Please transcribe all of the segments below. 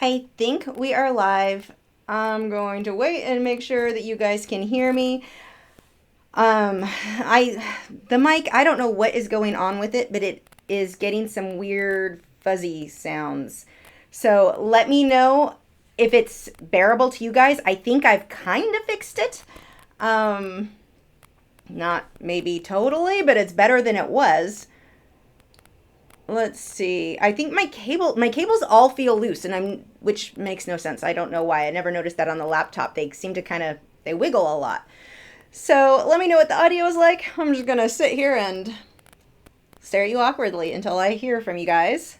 I think we are live. I'm going to wait and make sure that you guys can hear me. The mic, I don't know what is going on with it, but it is getting some weird fuzzy sounds. So let me know if it's bearable to you guys. I think I've kind of fixed it. Not maybe totally, but it's better than it was. Let's see. I think my cables all feel loose, which makes no sense. I don't know why. I never noticed that on the laptop. They seem to they wiggle a lot. So let me know what the audio is like. I'm just gonna sit here and stare at you awkwardly until I hear from you guys.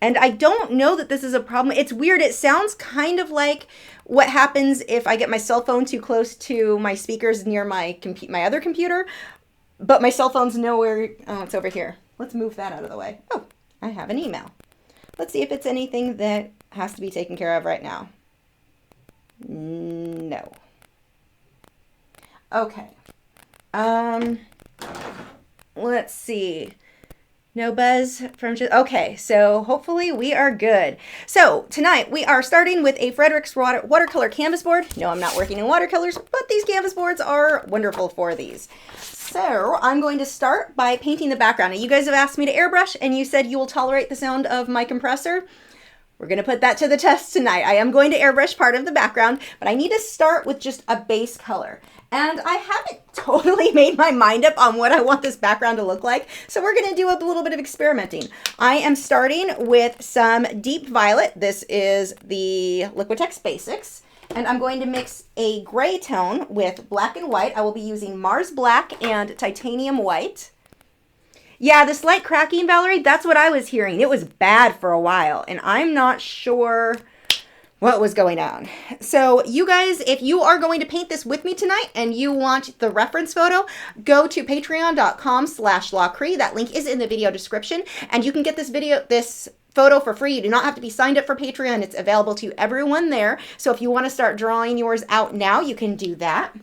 And I don't know that this is a problem. It's weird. It sounds kind of like what happens if I get my cell phone too close to my speakers near my other computer, but my cell phone's nowhere. Oh, it's over here. Let's move that out of the way. Oh, I have an email. Let's see if it's anything that has to be taken care of right now. No. Okay. Let's see. No buzz from okay, so hopefully we are good. So tonight we are starting with a Frederick's watercolor canvas board. No, I'm not working in watercolors, but these canvas boards are wonderful for these. So I'm going to start by painting the background. Now, you guys have asked me to airbrush, and you said you will tolerate the sound of my compressor. We're going to put that to the test tonight. I am going to airbrush part of the background, but I need to start with just a base color. And I haven't totally made my mind up on what I want this background to look like, so we're going to do a little bit of experimenting. I am starting with some deep violet. This is the Liquitex Basics. And I'm going to mix a gray tone with black and white. I will be using Mars Black and Titanium White. Yeah, the slight cracking, Valerie, that's what I was hearing. It was bad for a while, and I'm not sure what was going on. So you guys, if you are going to paint this with me tonight and you want the reference photo, go to patreon.com/Lachri. That link is in the video description, and you can get this photo for free. You do not have to be signed up for Patreon. It's available to everyone there. So if you want to start drawing yours out now, you can do that.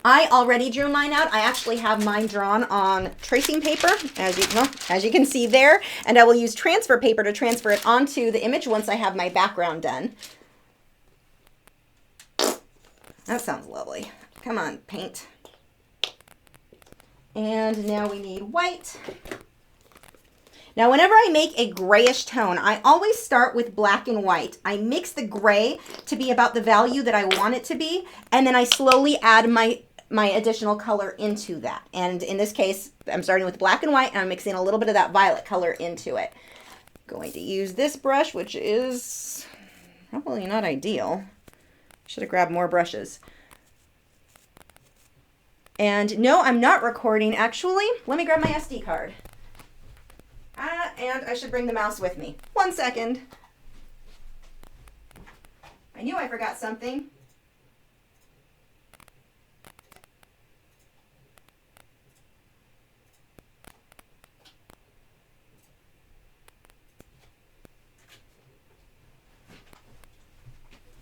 I already drew mine out. I actually have mine drawn on tracing paper, as you can see there, and I will use transfer paper to transfer it onto the image once I have my background done. That sounds lovely. Come on, paint. And now we need white. Now, whenever I make a grayish tone, I always start with black and white. I mix the gray to be about the value that I want it to be, and then I slowly add my additional color into that. And in this case, I'm starting with black and white, and I'm mixing a little bit of that violet color into it. Going to use this brush, which is probably not ideal. Should have grabbed more brushes. And no, I'm not recording, actually. Let me grab my SD card. And I should bring the mouse with me. 1 second. I knew I forgot something.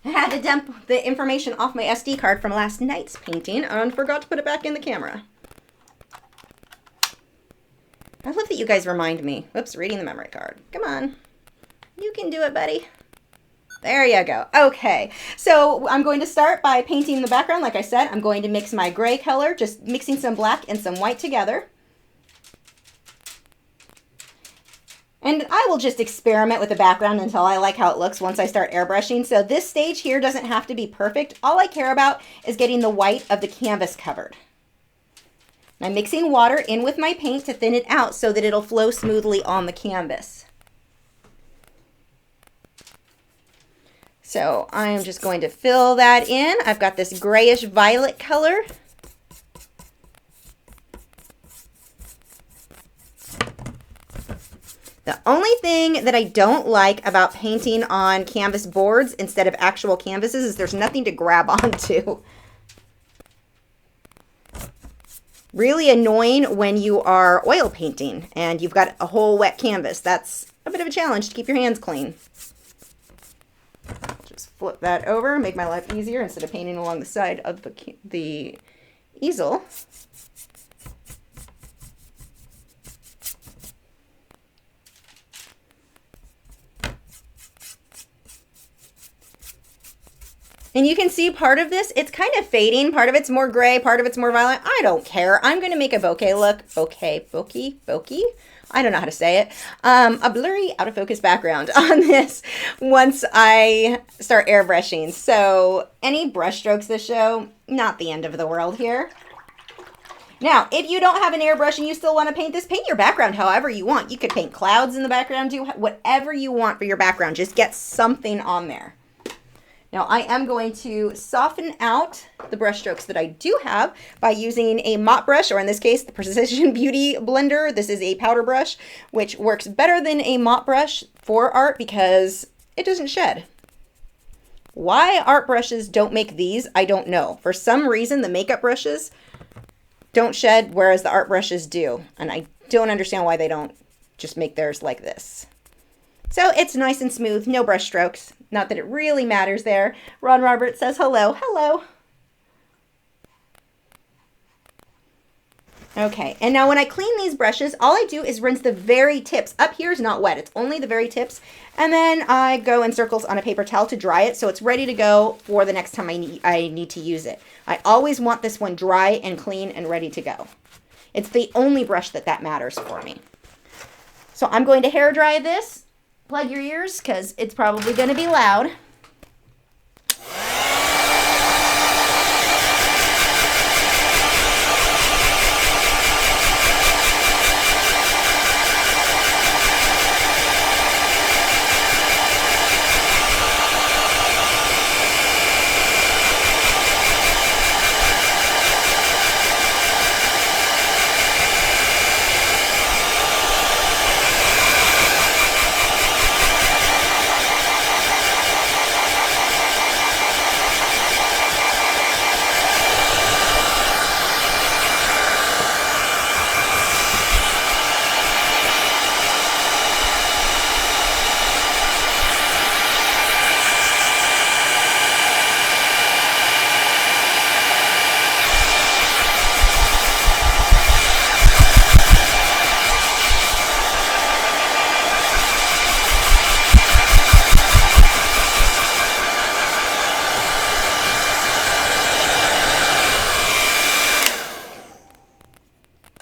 I had to dump the information off my SD card from last night's painting and forgot to put it back in the camera. I love that you guys remind me. Whoops, reading the memory card. Come on. You can do it, buddy. There you go. Okay, so I'm going to start by painting the background. Like I said, I'm going to mix my gray color, just mixing some black and some white together. And I will just experiment with the background until I like how it looks once I start airbrushing. So this stage here doesn't have to be perfect. All I care about is getting the white of the canvas covered. I'm mixing water in with my paint to thin it out so that it'll flow smoothly on the canvas. So I'm just going to fill that in. I've got this grayish violet color. The only thing that I don't like about painting on canvas boards instead of actual canvases is there's nothing to grab onto. Really annoying when you are oil painting and you've got a whole wet canvas. That's a bit of a challenge to keep your hands clean. Just flip that over, make my life easier instead of painting along the side of the easel. And you can see part of this, it's kind of fading. Part of it's more gray, part of it's more violet. I don't care. I'm going to make a bokeh look. Bokeh? I don't know how to say it. A blurry, out of focus background on this once I start airbrushing. So any brush strokes this show, not the end of the world here. Now, if you don't have an airbrush and you still want to paint this, paint your background however you want. You could paint clouds in the background, do whatever you want for your background. Just get something on there. Now, I am going to soften out the brush strokes that I do have by using a mop brush, or in this case, the Precision Beauty Blender. This is a powder brush, which works better than a mop brush for art because it doesn't shed. Why art brushes don't make these, I don't know. For some reason, the makeup brushes don't shed, whereas the art brushes do. And I don't understand why they don't just make theirs like this. So it's nice and smooth, no brush strokes. Not that it really matters there. Ron Robert says hello. Hello. Okay, and now when I clean these brushes, all I do is rinse the very tips. Up here is not wet, it's only the very tips. And then I go in circles on a paper towel to dry it so it's ready to go for the next time I need to use it. I always want this one dry and clean and ready to go. It's the only brush that matters for me. So I'm going to hair dry this. Plug your ears because it's probably going to be loud.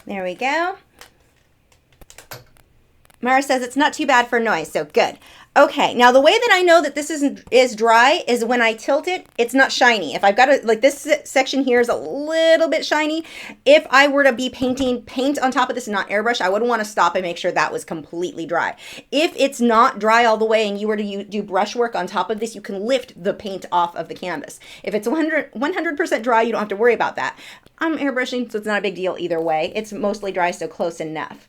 There we go. Mara says it's not too bad for noise, so good. Okay, now the way that I know that this is dry is when I tilt it, it's not shiny. If I've got a, like this section here is a little bit shiny. If I were to be painting paint on top of this, not airbrush, I would want to stop and make sure that was completely dry. If it's not dry all the way and you were to do brush work on top of this, you can lift the paint off of the canvas. If it's 100% dry, you don't have to worry about that. I'm airbrushing, so it's not a big deal either way. It's mostly dry, so close enough.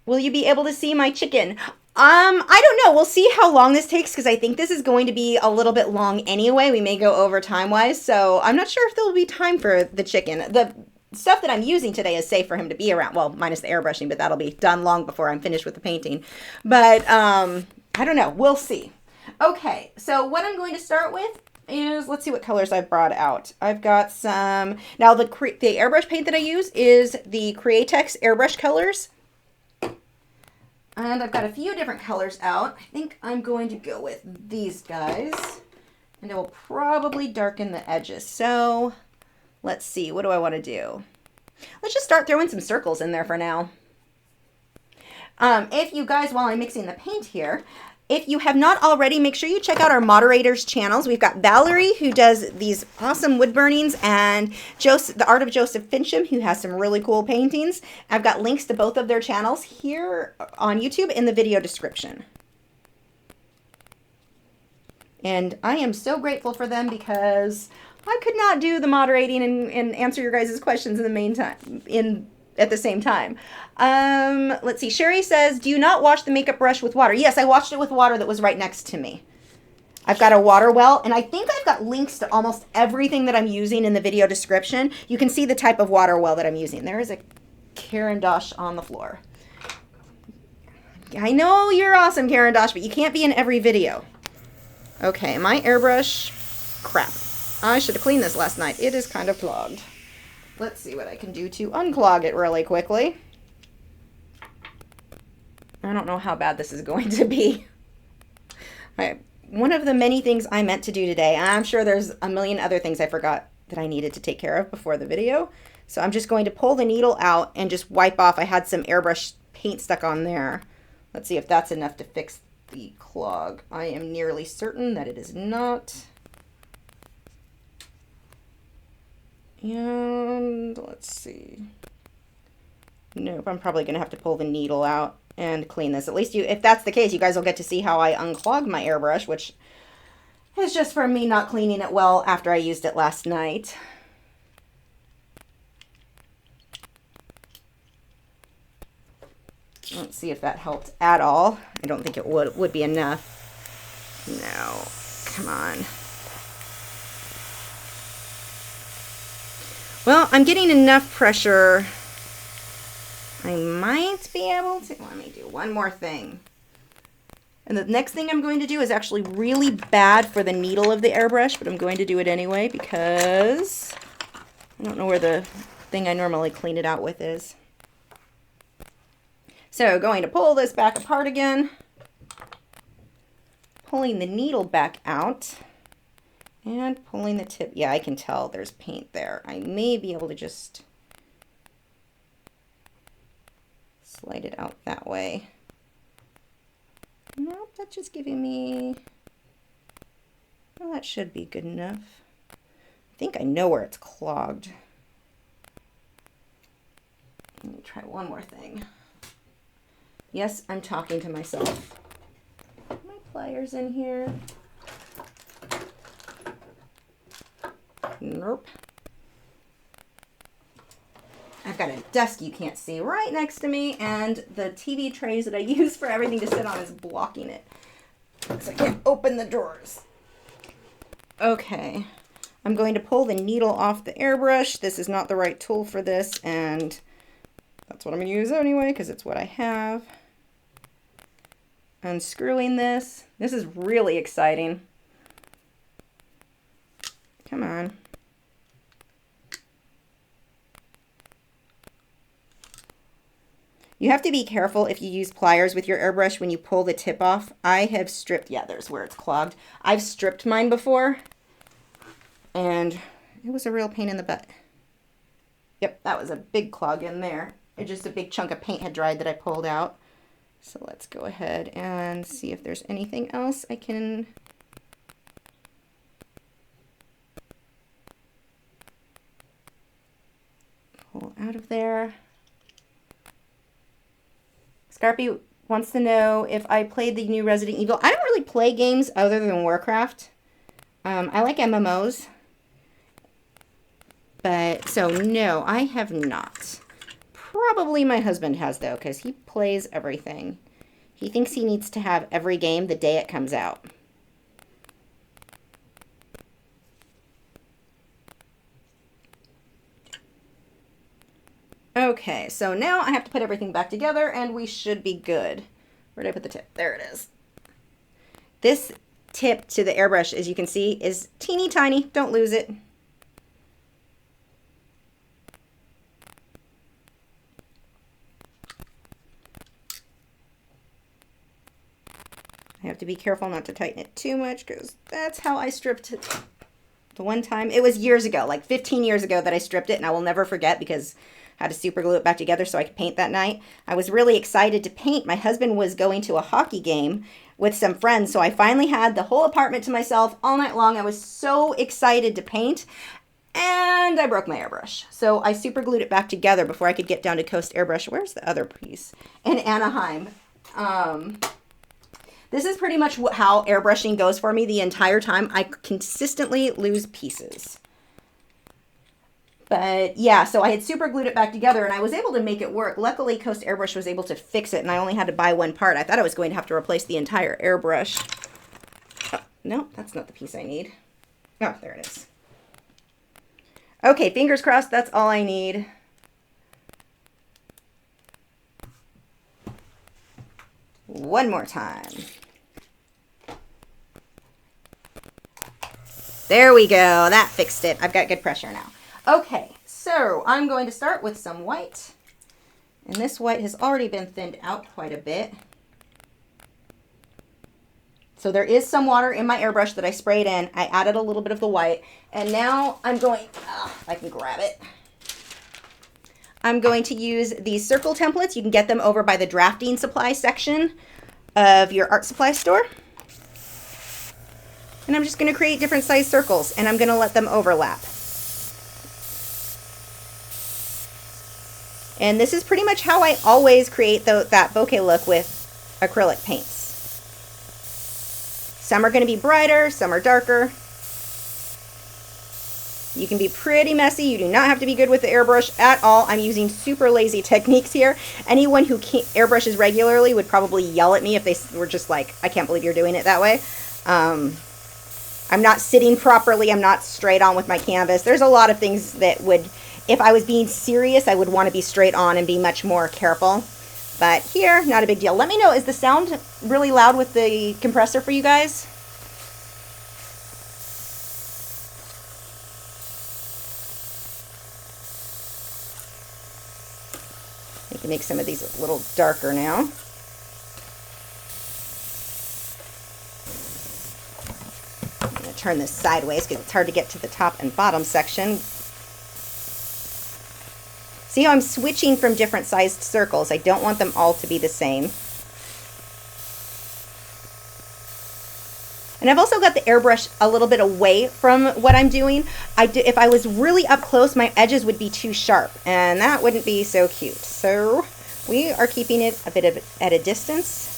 Will you be able to see my chicken? I don't know. We'll see how long this takes because I think this is going to be a little bit long anyway. We may go over time-wise, so I'm not sure if there will be time for the chicken. The stuff that I'm using today is safe for him to be around. Well, minus the airbrushing, but that'll be done long before I'm finished with the painting. But I don't know. We'll see. Okay, so what I'm going to start with is, let's see what colors I've brought out. I've got some, now the airbrush paint that I use is the Createx airbrush colors. And I've got a few different colors out. I think I'm going to go with these guys. And it will probably darken the edges. So let's see, what do I want to do? Let's just start throwing some circles in there for now. If you guys, while I'm mixing the paint here, if you have not already, make sure you check out our moderators channels. We've got Valerie, who does these awesome wood burnings, and Joseph, the Art of Joseph Fincham, who has some really cool paintings. I've got links to both of their channels here on YouTube in the video description. And I am so grateful for them because I could not do the moderating and answer your guys' questions in the meantime, at the same time. Let's see. Sherry says, do you not wash the makeup brush with water? Yes, I washed it with water that was right next to me. I've got a water well, and I think I've got links to almost everything that I'm using in the video description. You can see the type of water well that I'm using. There is a Karen Dosh on the floor. I know you're awesome, Karen Dosh, but you can't be in every video. Okay, my airbrush, crap. I should have cleaned this last night. It is kind of clogged. Let's see what I can do to unclog it really quickly. I don't know how bad this is going to be. one of the many things I meant to do today. I'm sure there's a million other things I forgot that I needed to take care of before the video. So I'm just going to pull the needle out and just wipe off. I had some airbrush paint stuck on there. Let's see if that's enough to fix the clog. I am nearly certain that it is not. And let's see. Nope, I'm probably going to have to pull the needle out and clean this. At least if that's the case, you guys will get to see how I unclogged my airbrush, which is just from me not cleaning it well after I used it last night. Let's see if that helped at all. I don't think it would be enough. No, come on. Well, I'm getting enough pressure. I might be able to, let me do one more thing. And the next thing I'm going to do is actually really bad for the needle of the airbrush, but I'm going to do it anyway because I don't know where the thing I normally clean it out with is. So going to pull this back apart again, pulling the needle back out and pulling the tip. Yeah, I can tell there's paint there. I may be able to just slide it out that way. Nope, that's just giving me, well, that should be good enough. I think I know where it's clogged. Let me try one more thing. Yes, I'm talking to myself. Are my pliers in here? Nope. I've got a desk you can't see right next to me, and the TV trays that I use for everything to sit on is blocking it. So I can't open the drawers. Okay. I'm going to pull the needle off the airbrush. This is not the right tool for this, and that's what I'm going to use anyway because it's what I have. Unscrewing this. This is really exciting. Come on. You have to be careful if you use pliers with your airbrush when you pull the tip off. I have stripped, yeah, there's where it's clogged. I've stripped mine before, and it was a real pain in the butt. Yep, that was a big clog in there. Just a big chunk of paint had dried that I pulled out. So let's go ahead and see if there's anything else I can pull out of there. Scarpy wants to know if I played the new Resident Evil. I don't really play games other than Warcraft. I like MMOs. But, so no, I have not. Probably my husband has, though, because he plays everything. He thinks he needs to have every game the day it comes out. Okay, so now I have to put everything back together, and we should be good. Where did I put the tip? There it is. This tip to the airbrush, as you can see, is teeny tiny. Don't lose it. I have to be careful not to tighten it too much because that's how I stripped it the one time. It was years ago, like 15 years ago that I stripped it, and I will never forget because I had to super glue it back together so I could paint that night. I was really excited to paint. My husband was going to a hockey game with some friends, so I finally had the whole apartment to myself all night long. I was so excited to paint, and I broke my airbrush. So I super glued it back together before I could get down to Coast Airbrush. Where's the other piece? In Anaheim. This is pretty much how airbrushing goes for me the entire time. I consistently lose pieces. But yeah, so I had super glued it back together and I was able to make it work. Luckily, Coast Airbrush was able to fix it and I only had to buy one part. I thought I was going to have to replace the entire airbrush. Oh, no, that's not the piece I need. Oh, there it is. Okay, fingers crossed, that's all I need. One more time. There we go. That fixed it. I've got good pressure now. Okay, so I'm going to start with some white. And this white has already been thinned out quite a bit. So there is some water in my airbrush that I sprayed in. I added a little bit of the white. And now I'm going, if I can grab it. I'm going to use these circle templates. You can get them over by the drafting supply section of your art supply store. And I'm just going to create different size circles, and I'm going to let them overlap. And this is pretty much how I always create that bokeh look with acrylic paints. Some are going to be brighter, some are darker. You can be pretty messy. You do not have to be good with the airbrush at all. I'm using super lazy techniques here. Anyone who can't airbrushes regularly would probably yell at me if they were just like, I can't believe you're doing it that way. I'm not sitting properly. I'm not straight on with my canvas. There's a lot of things that would, if I was being serious, I would want to be straight on and be much more careful. But here, not a big deal. Let me know, is the sound really loud with the compressor for you guys? I can make some of these a little darker now. I'm going to turn this sideways because it's hard to get to the top and bottom section. See how I'm switching from different sized circles? I don't want them all to be the same. And I've also got the airbrush a little bit away from what I'm doing. If I was really up close, my edges would be too sharp, and that wouldn't be so cute. So we are keeping it a bit at a distance.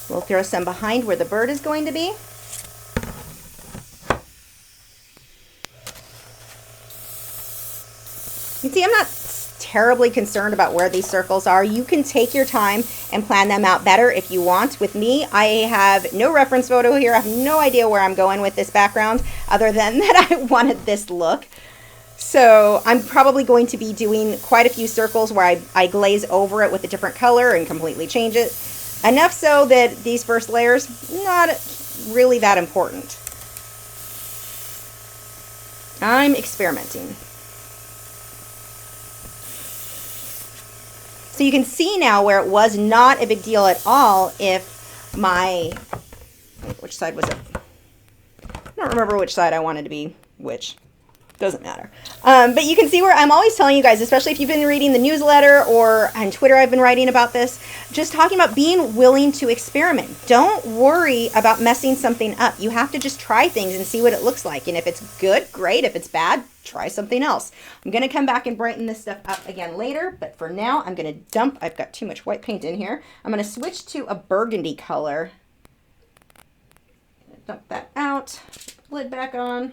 We'll throw some behind where the bird is going to be. You see, I'm not terribly concerned about where these circles are. You can take your time and plan them out better if you want. With me, I have no reference photo here. I have no idea where I'm going with this background other than that I wanted this look. So I'm probably going to be doing quite a few circles where I glaze over it with a different color and completely change it. Enough so that these first layers, not really that important. I'm experimenting. So you can see now where it was not a big deal at all if my, which side was it? I don't remember which side I wanted to be which. Doesn't matter. But you can see where I'm always telling you guys, especially if you've been reading the newsletter or on Twitter, I've been writing about this, just talking about being willing to experiment. Don't worry about messing something up. You have to just try things and see what it looks like. And if it's good, great. If it's bad, try something else. I'm going to come back and brighten this stuff up again later. But for now, I'm going to dump. I've got too much white paint in here. I'm going to switch to a burgundy color. Dump that out. Lid back on.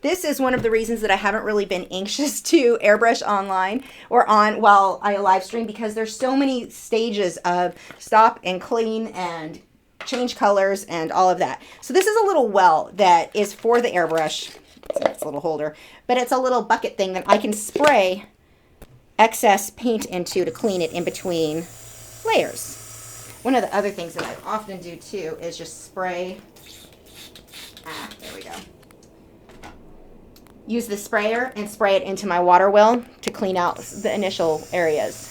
This is one of the reasons that I haven't really been anxious to airbrush online or on while I live stream, because there's so many stages of stop and clean and change colors and all of that. So this is a little well that is for the airbrush. It's a little holder, but it's a little bucket thing that I can spray excess paint into to clean it in between layers. One of the other things that I often do too is just spray. There we go. Use the sprayer and spray it into my water well to clean out the initial areas.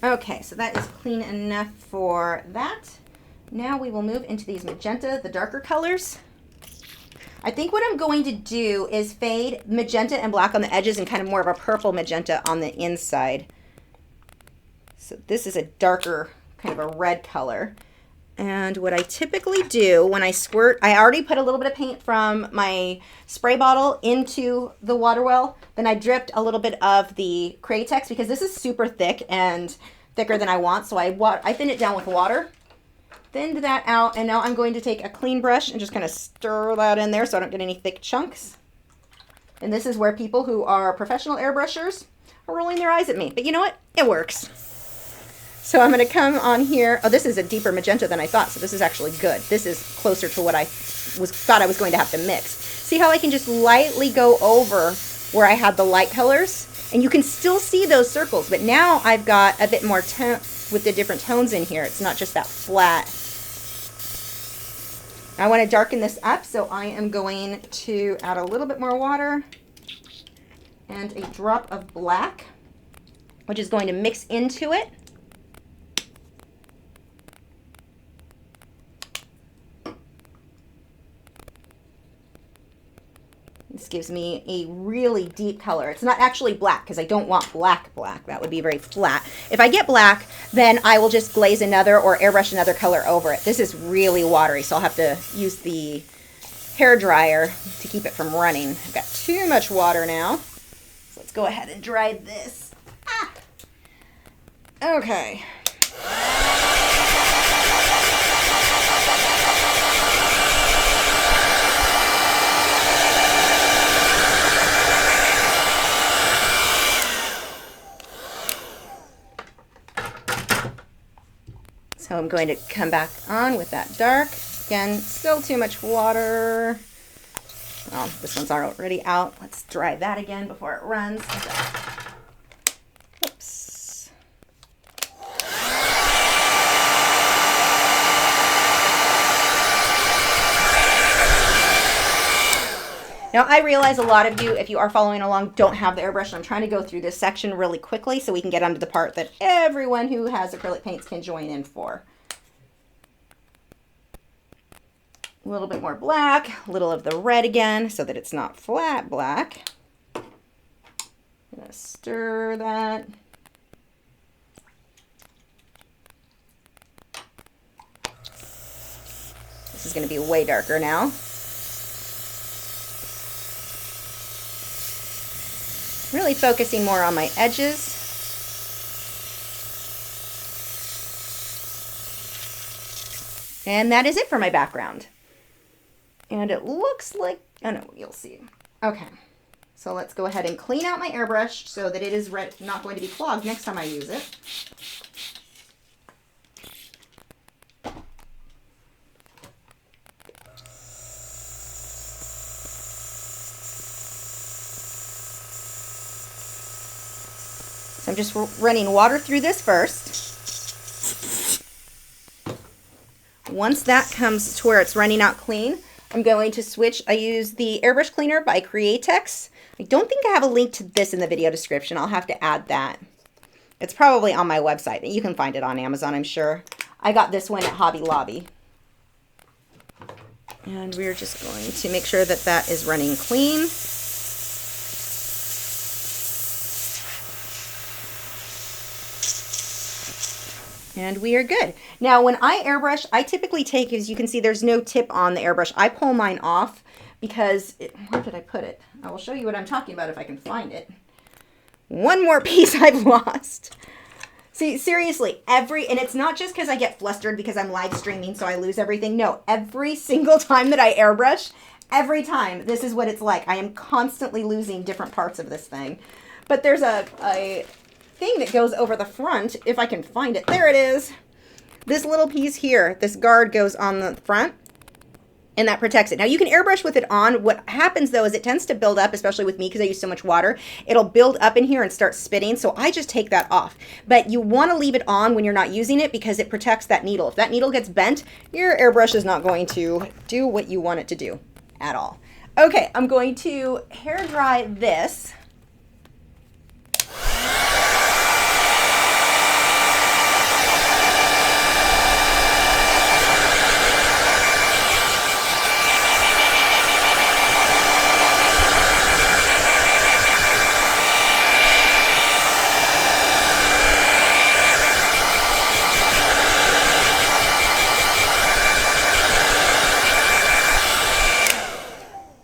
Okay, so that is clean enough for that. Now we will move into these magenta, the darker colors. I think what I'm going to do is fade magenta and black on the edges and kind of more of a purple magenta on the inside. So this is a darker, kind of a red color. And what I typically do when I squirt, I already put a little bit of paint from my spray bottle into the water well. Then I dripped a little bit of the Cratex because this is super thick and thicker than I want. So I thin it down with water, thinned that out. And now I'm going to take a clean brush and just kind of stir that in there so I don't get any thick chunks. And this is where people who are professional airbrushers are rolling their eyes at me. But you know what? It works. So I'm going to come on here. Oh, this is a deeper magenta than I thought, so this is actually good. This is closer to what I thought I was going to have to mix. See how I can just lightly go over where I had the light colors? And you can still see those circles, but now I've got a bit more tone with the different tones in here. It's not just that flat. I want to darken this up, so I am going to add a little bit more water and a drop of black, which is going to mix into it. This gives me a really deep color. It's not actually black because I don't want black. That would be very flat. If I get black, then I will just glaze another or airbrush another color over it. This is really watery, so I'll have to use the hair dryer to keep it from running. I've got too much water now. So let's go ahead and dry this. Okay. So I'm going to come back on with that dark. Again, still too much water. Oh, this one's already out. Let's dry that again before it runs. Oops. Now, I realize a lot of you, if you are following along, don't have the airbrush. And I'm trying to go through this section really quickly so we can get onto the part that everyone who has acrylic paints can join in for. A little bit more black, a little of the red again so that it's not flat black. I'm going to stir that. This is going to be way darker now. Really focusing more on my edges. And that is it for my background. And it looks like, oh no, you'll see. Okay, so let's go ahead and clean out my airbrush so that it is not going to be clogged next time I use it. So I'm just running water through this first. Once that comes to where it's running out clean, I'm going to switch. I use the airbrush cleaner by Inktense. I don't think I have a link to this in the video description. I'll have to add that. It's probably on my website. You can find it on Amazon, I'm sure. I got this one at Hobby Lobby. And we're just going to make sure that that is running clean. And we are good. Now, when I airbrush, I typically take, as you can see, there's no tip on the airbrush. I pull mine off because, where did I put it? I will show you what I'm talking about if I can find it. One more piece I've lost. See, seriously, and it's not just because I get flustered because I'm live streaming so I lose everything. No, every single time that I airbrush, every time, this is what it's like. I am constantly losing different parts of this thing. But there's a thing that goes over the front, if I can find it. There it is. This little piece here, this guard goes on the front and that protects it. Now you can airbrush with it on. What happens though is it tends to build up, especially with me because I use so much water. It'll build up in here and start spitting, so I just take that off. But you want to leave it on when you're not using it because it protects that needle. If that needle gets bent, your airbrush is not going to do what you want it to do at all. Okay, I'm going to hair dry this.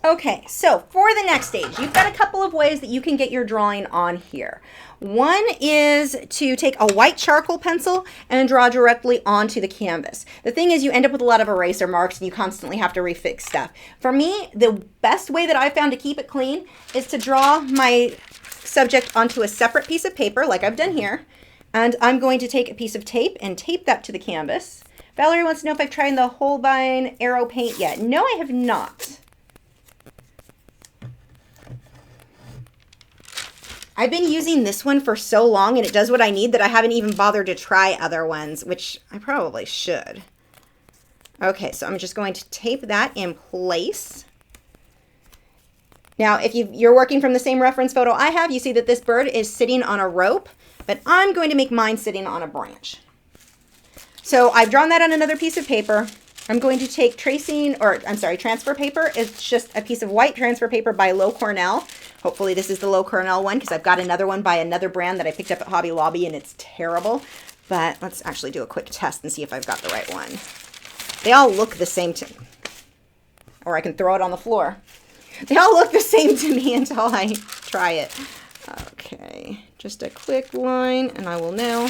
Okay, so for the next stage, you've got a couple of ways that you can get your drawing on here. One is to take a white charcoal pencil and draw directly onto the canvas. The thing is, you end up with a lot of eraser marks and you constantly have to refix stuff. For me, the best way that I found to keep it clean is to draw my subject onto a separate piece of paper like I've done here. And I'm going to take a piece of tape and tape that to the canvas. Valerie wants to know if I've tried the Holbein Aero paint yet. No, I have not. I've been using this one for so long and it does what I need that I haven't even bothered to try other ones, which I probably should. Okay, so I'm just going to tape that in place. Now, if you're working from the same reference photo I have, you see that this bird is sitting on a rope, but I'm going to make mine sitting on a branch. So I've drawn that on another piece of paper. I'm going to take transfer paper. It's just a piece of white transfer paper by Low Cornell. Hopefully this is the Low Cornell one because I've got another one by another brand that I picked up at Hobby Lobby and it's terrible. But let's actually do a quick test and see if I've got the right one. They all look the same to me. Or I can throw it on the floor. They all look the same to me until I try it. Okay, just a quick line and I will know.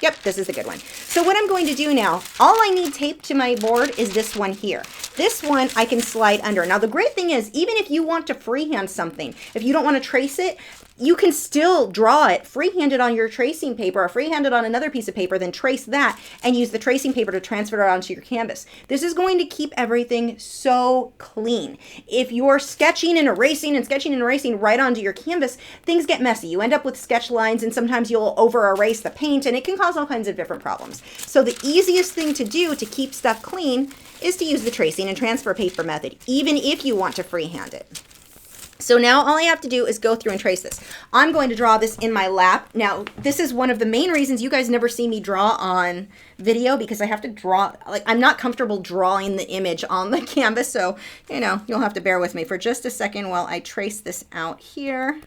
Yep, this is a good one. So what I'm going to do now, all I need taped to my board is this one here. This one I can slide under. Now the great thing is, even if you want to freehand something, if you don't want to trace it, you can still draw it, freehand it on your tracing paper or freehand it on another piece of paper, then trace that and use the tracing paper to transfer it onto your canvas. This is going to keep everything so clean. If you're sketching and erasing right onto your canvas, things get messy. You end up with sketch lines and sometimes you'll over erase the paint and it can cause all kinds of different problems. So the easiest thing to do to keep stuff clean is to use the tracing and transfer paper method, even if you want to freehand it. So now all I have to do is go through and trace this. I'm going to draw this in my lap. Now, this is one of the main reasons you guys never see me draw on video because I have to draw, like I'm not comfortable drawing the image on the canvas. So, you know, you'll have to bear with me for just a second while I trace this out here.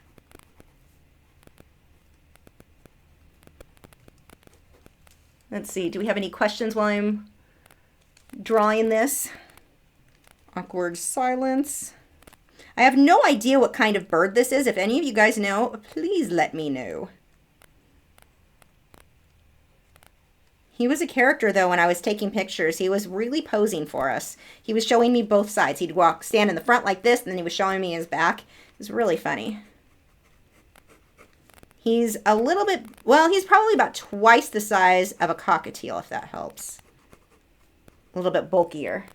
Let's see, do we have any questions while I'm drawing this? Awkward silence. I have no idea what kind of bird this is. If any of you guys know, please let me know. He was a character though when I was taking pictures. He was really posing for us. He was showing me both sides. He'd stand in the front like this and then he was showing me his back. It was really funny. He's a little bit, well, he's probably about twice the size of a cockatiel, if that helps. A little bit bulkier.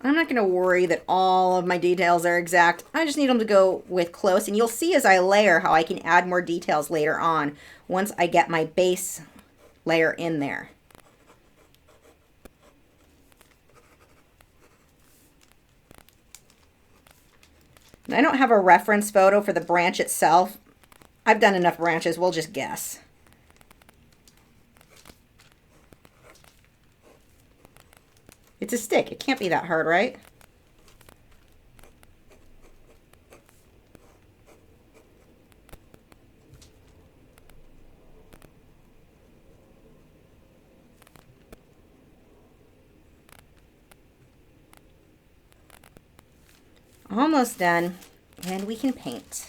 I'm not going to worry that all of my details are exact. I just need them to go with close. And you'll see as I layer how I can add more details later on once I get my base layer in there. And I don't have a reference photo for the branch itself. I've done enough branches, we'll just guess. It's a stick. It can't be that hard, right? Almost done, and we can paint.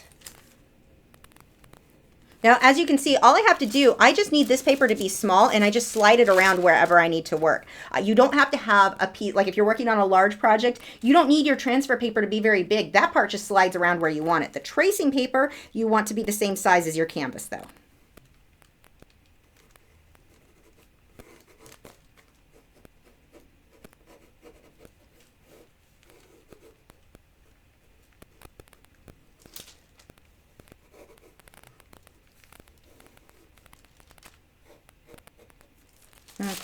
Now, as you can see, all I have to do, I just need this paper to be small and I just slide it around wherever I need to work. You don't have to have a piece, like if you're working on a large project, you don't need your transfer paper to be very big. That part just slides around where you want it. The tracing paper, you want to be the same size as your canvas though.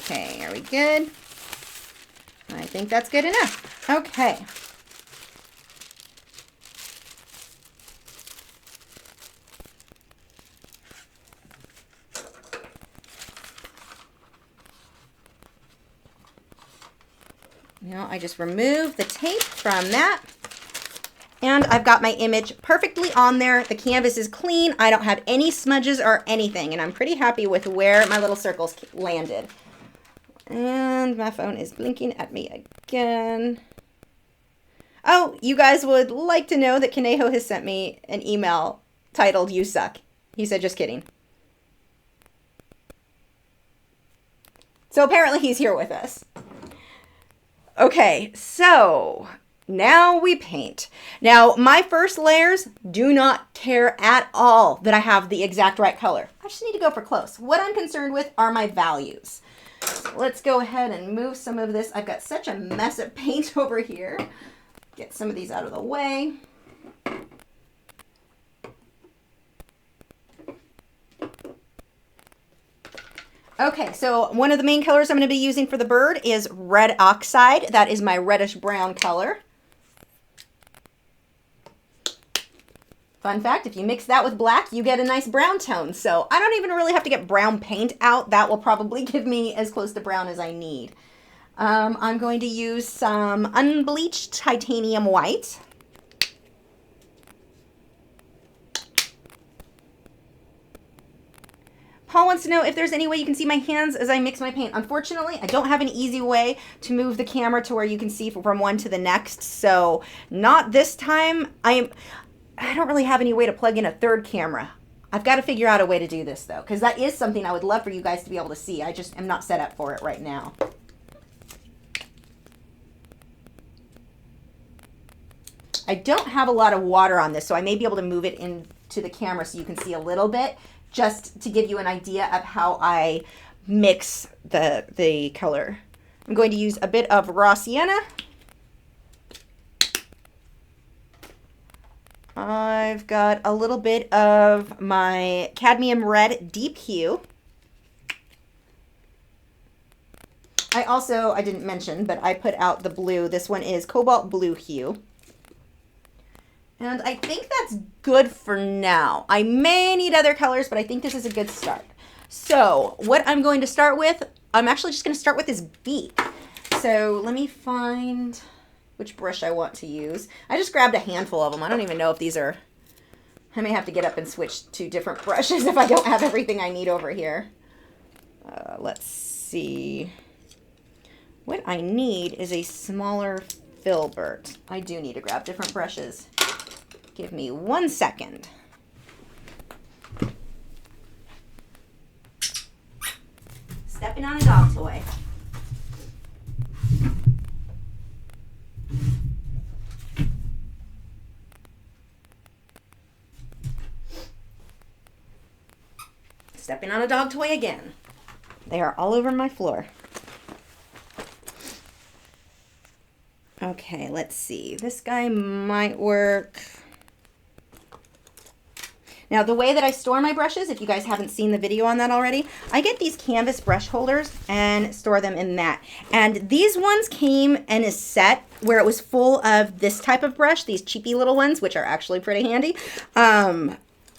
Okay, are we good? I think that's good enough. Okay. Now I just remove the tape from that. And I've got my image perfectly on there. The canvas is clean. I don't have any smudges or anything. And I'm pretty happy with where my little circles landed. And my phone is blinking at me again. Oh, you guys would like to know that Kaneho has sent me an email titled, "You Suck." He said, just kidding. So apparently he's here with us. Okay, so now we paint. Now, my first layers do not care at all that I have the exact right color. I just need to go for close. What I'm concerned with are my values. So let's go ahead and move some of this. I've got such a mess of paint over here. Get some of these out of the way. Okay, so one of the main colors I'm going to be using for the bird is red oxide. That is my reddish brown color. Fun fact, if you mix that with black, you get a nice brown tone. So I don't even really have to get brown paint out. That will probably give me as close to brown as I need. I'm going to use some unbleached titanium white. Paul wants to know if there's any way you can see my hands as I mix my paint. Unfortunately, I don't have an easy way to move the camera to where you can see from one to the next. So not this time. I don't really have any way to plug in a third camera. I've got to figure out a way to do this though, because that is something I would love for you guys to be able to see. I just am not set up for it right now. I don't have a lot of water on this, so I may be able to move it into the camera so you can see a little bit, just to give you an idea of how I mix the color. I'm going to use a bit of raw sienna. I've got a little bit of my cadmium red deep hue. I didn't mention, but I put out the blue. This one is cobalt blue hue. And I think that's good for now. I may need other colors, but I think this is a good start. So what I'm going to start with, I'm actually just going to start with this beak. So let me find which brush I want to use. I just grabbed a handful of them. I don't even know if these are, I may have to get up and switch to different brushes if I don't have everything I need over here. Let's see. What I need is a smaller filbert. I do need to grab different brushes. Give me 1 second. Stepping on a dog toy. Stepping on a dog toy again. They are all over my floor. Okay, let's see. This guy might work. Now, the way that I store my brushes, if you guys haven't seen the video on that already, I get these canvas brush holders and store them in that. And these ones came in a set where it was full of this type of brush, these cheapy little ones, which are actually pretty handy.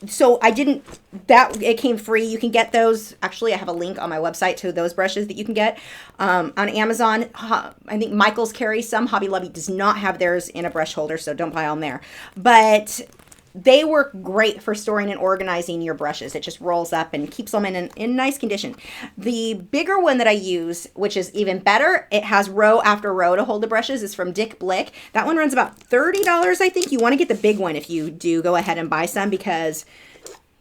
So it came free. You can get those. Actually, I have a link on my website to those brushes that you can get on Amazon. I think Michael's carries some. Hobby Lobby does not have theirs in a brush holder, so don't buy on there. But they work great for storing and organizing your brushes. It just rolls up and keeps them in nice condition. The bigger one that I use, which is even better, it has row after row to hold the brushes, is from Dick Blick. That one runs about $30, I think. You want to get the big one if you do go ahead and buy some, because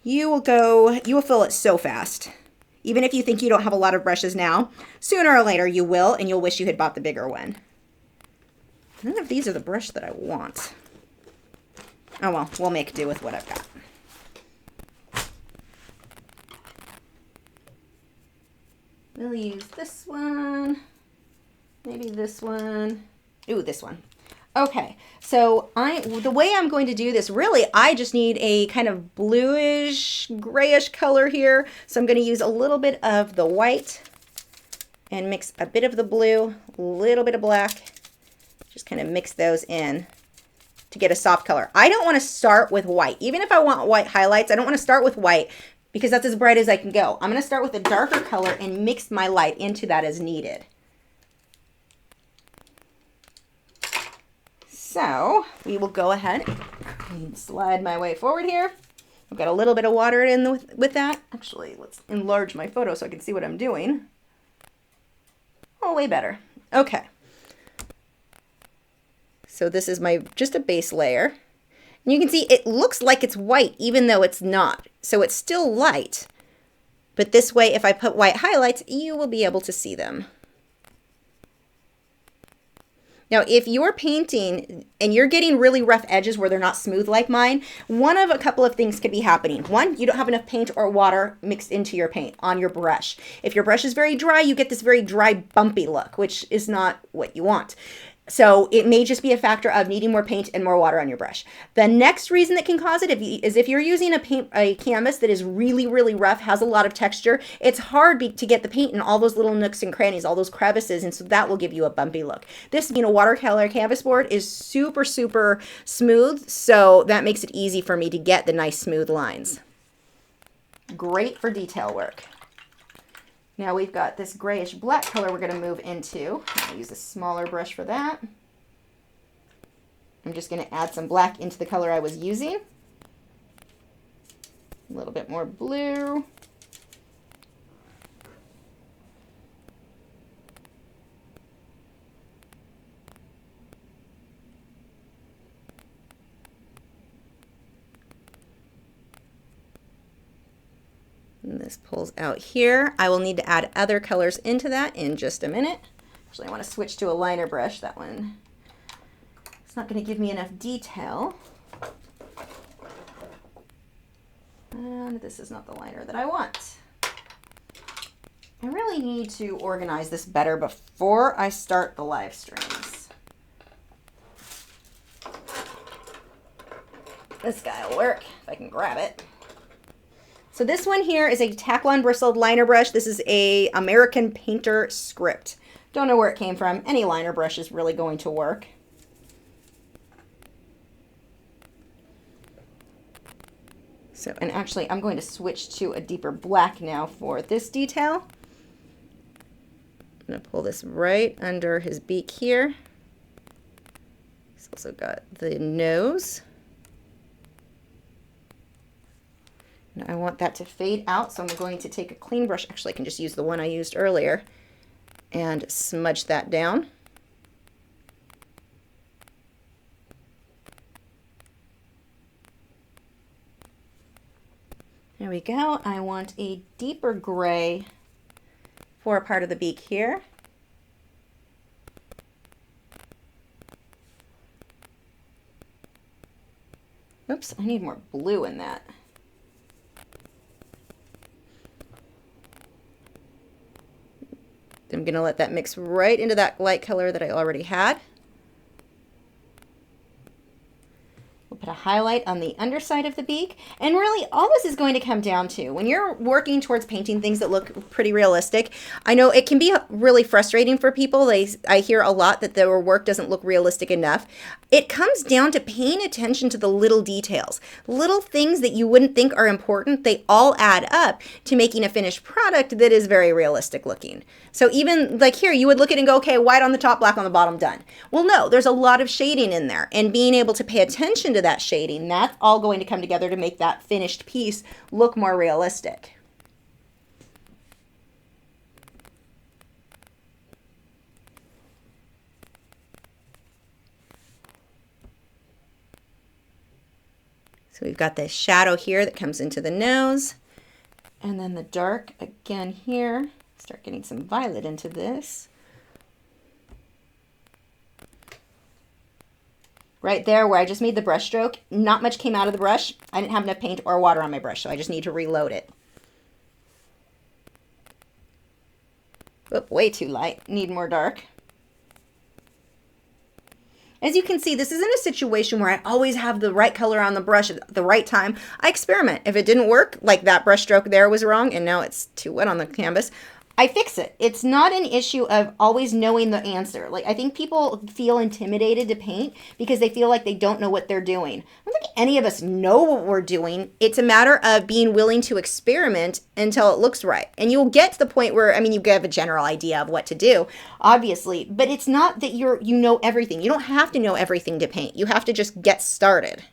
you will fill it so fast. Even if you think you don't have a lot of brushes now, sooner or later you will, and you'll wish you had bought the bigger one. None of these are the brush that I want. Oh well, we'll make do with what I've got. We'll use this one, maybe this one. Ooh, this one. Okay, so the way I'm going to do this, really, I just need a kind of bluish, grayish color here. So I'm going to use a little bit of the white and mix a bit of the blue, a little bit of black. Just kind of mix those in to get a soft color. I don't want to start with white. Even if I want white highlights, I don't want to start with white because that's as bright as I can go. I'm going to start with a darker color and mix my light into that as needed. So we will go ahead and slide my way forward here. I've got a little bit of water in with that. Actually, let's enlarge my photo so I can see what I'm doing. Oh, way better. Okay. So this is just a base layer. And you can see it looks like it's white even though it's not. So it's still light. But this way, if I put white highlights, you will be able to see them. Now, if you're painting and you're getting really rough edges where they're not smooth like mine, one of a couple of things could be happening. One, you don't have enough paint or water mixed into your paint on your brush. If your brush is very dry, you get this very dry, bumpy look, which is not what you want. So it may just be a factor of needing more paint and more water on your brush. The next reason that can cause it is if you're using a canvas that is really, really rough, has a lot of texture, it's hard to get the paint in all those little nooks and crannies, all those crevices, and so that will give you a bumpy look. This being a watercolor canvas board is super, super smooth, so that makes it easy for me to get the nice smooth lines. Great for detail work. Now we've got this grayish black color we're going to move into. I'm going to use a smaller brush for that. I'm just going to add some black into the color I was using. A little bit more blue. And this pulls out here. I will need to add other colors into that in just a minute. Actually, I want to switch to a liner brush. That one, it's not going to give me enough detail. And this is not the liner that I want. I really need to organize this better before I start the live streams. This guy will work if I can grab it. So this one here is a Taklon bristled liner brush. This is a American Painter Script. Don't know where it came from. Any liner brush is really going to work. So, and actually I'm going to switch to a deeper black now for this detail. I'm going to pull this right under his beak here. He's also got the nose. I want that to fade out, so I'm going to take a clean brush. Actually, I can just use the one I used earlier and smudge that down. There we go. I want a deeper gray for a part of the beak here. Oops, I need more blue in that. I'm going to let that mix right into that light color that I already had. We'll put a highlight on the underside of the beak. And really, all this is going to come down to, when you're working towards painting things that look pretty realistic, I know it can be really frustrating for people. I hear a lot that their work doesn't look realistic enough. It comes down to paying attention to the little details. Little things that you wouldn't think are important, they all add up to making a finished product that is very realistic looking. So even like here, you would look at it and go, okay, white on the top, black on the bottom, done. Well, no, there's a lot of shading in there, and being able to pay attention to that shading, that's all going to come together to make that finished piece look more realistic. So we've got this shadow here that comes into the nose, and then the dark again here. Start getting some violet into this. Right there where I just made the brush stroke, not much came out of the brush. I didn't have enough paint or water on my brush, so I just need to reload it. Oop, way too light. Need more dark. As you can see, this isn't a situation where I always have the right color on the brush at the right time. I experiment. If it didn't work, like that brush stroke there was wrong and now it's too wet on the canvas, I fix it. It's not an issue of always knowing the answer. Like, I think people feel intimidated to paint because they feel like they don't know what they're doing. I don't think any of us know what we're doing. It's a matter of being willing to experiment until it looks right. And you'll get to the point where, I mean, you have a general idea of what to do, obviously, but it's not that you know everything. You don't have to know everything to paint. You have to just get started.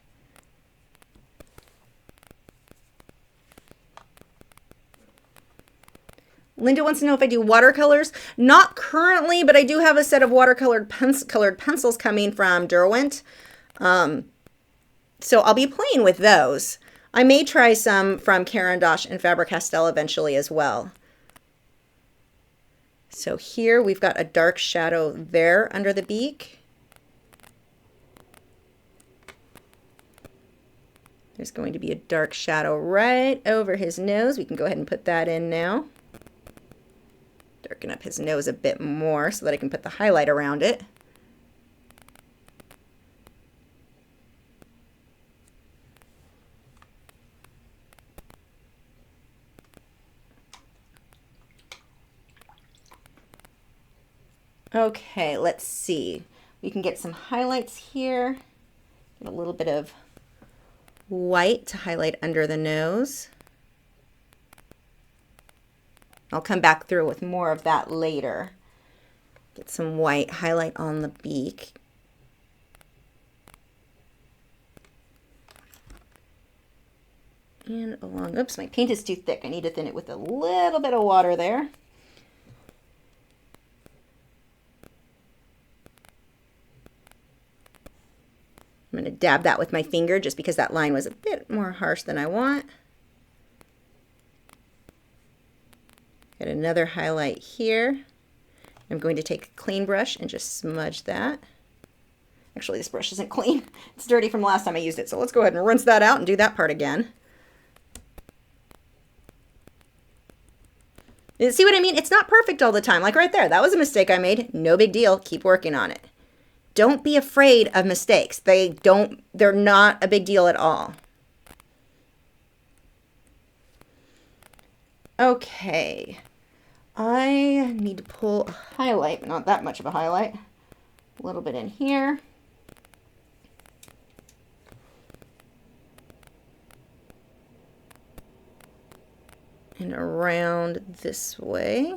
Linda wants to know if I do watercolors. Not currently, but I do have a set of watercolored colored pencils coming from Derwent. So I'll be playing with those. I may try some from Caran d'Ache and Faber-Castell eventually as well. So here we've got a dark shadow there under the beak. There's going to be a dark shadow right over his nose. We can go ahead and put that in now. Darken up his nose a bit more so that I can put the highlight around it. Okay, let's see. We can get some highlights here. Get a little bit of white to highlight under the nose. I'll come back through with more of that later. Get some white highlight on the beak. And along, oops, my paint is too thick. I need to thin it with a little bit of water there. I'm going to dab that with my finger just because that line was a bit more harsh than I want. Got another highlight here. I'm going to take a clean brush and just smudge that. Actually, this brush isn't clean. It's dirty from the last time I used it. So let's go ahead and rinse that out and do that part again. See what I mean? It's not perfect all the time. Like right there, that was a mistake I made. No big deal. Keep working on it. Don't be afraid of mistakes. They're not a big deal at all. Okay. I need to pull a highlight, but not that much of a highlight. A little bit in here. And around this way.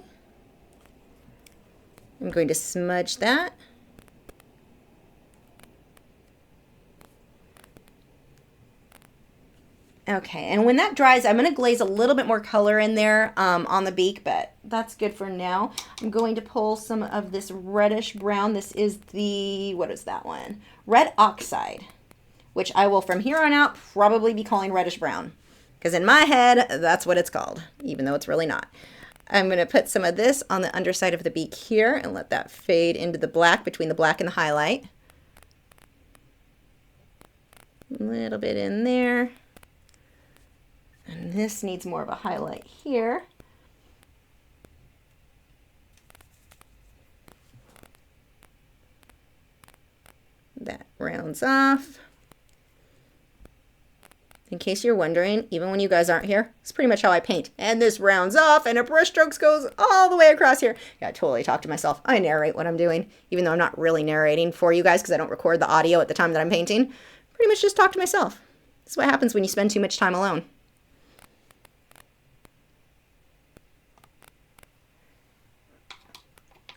I'm going to smudge that. Okay, and when that dries, I'm going to glaze a little bit more color in there on the beak, but that's good for now. I'm going to pull some of this reddish brown. This is the, what is that one? Red Oxide, which I will from here on out probably be calling reddish brown, because in my head, that's what it's called, even though it's really not. I'm going to put some of this on the underside of the beak here and let that fade into the black, between the black and the highlight. A little bit in there. And this needs more of a highlight here. That rounds off. In case you're wondering, even when you guys aren't here, it's pretty much how I paint. And this rounds off and a brush strokes goes all the way across here. Yeah, I totally talk to myself. I narrate what I'm doing, even though I'm not really narrating for you guys because I don't record the audio at the time that I'm painting. Pretty much just talk to myself. This is what happens when you spend too much time alone.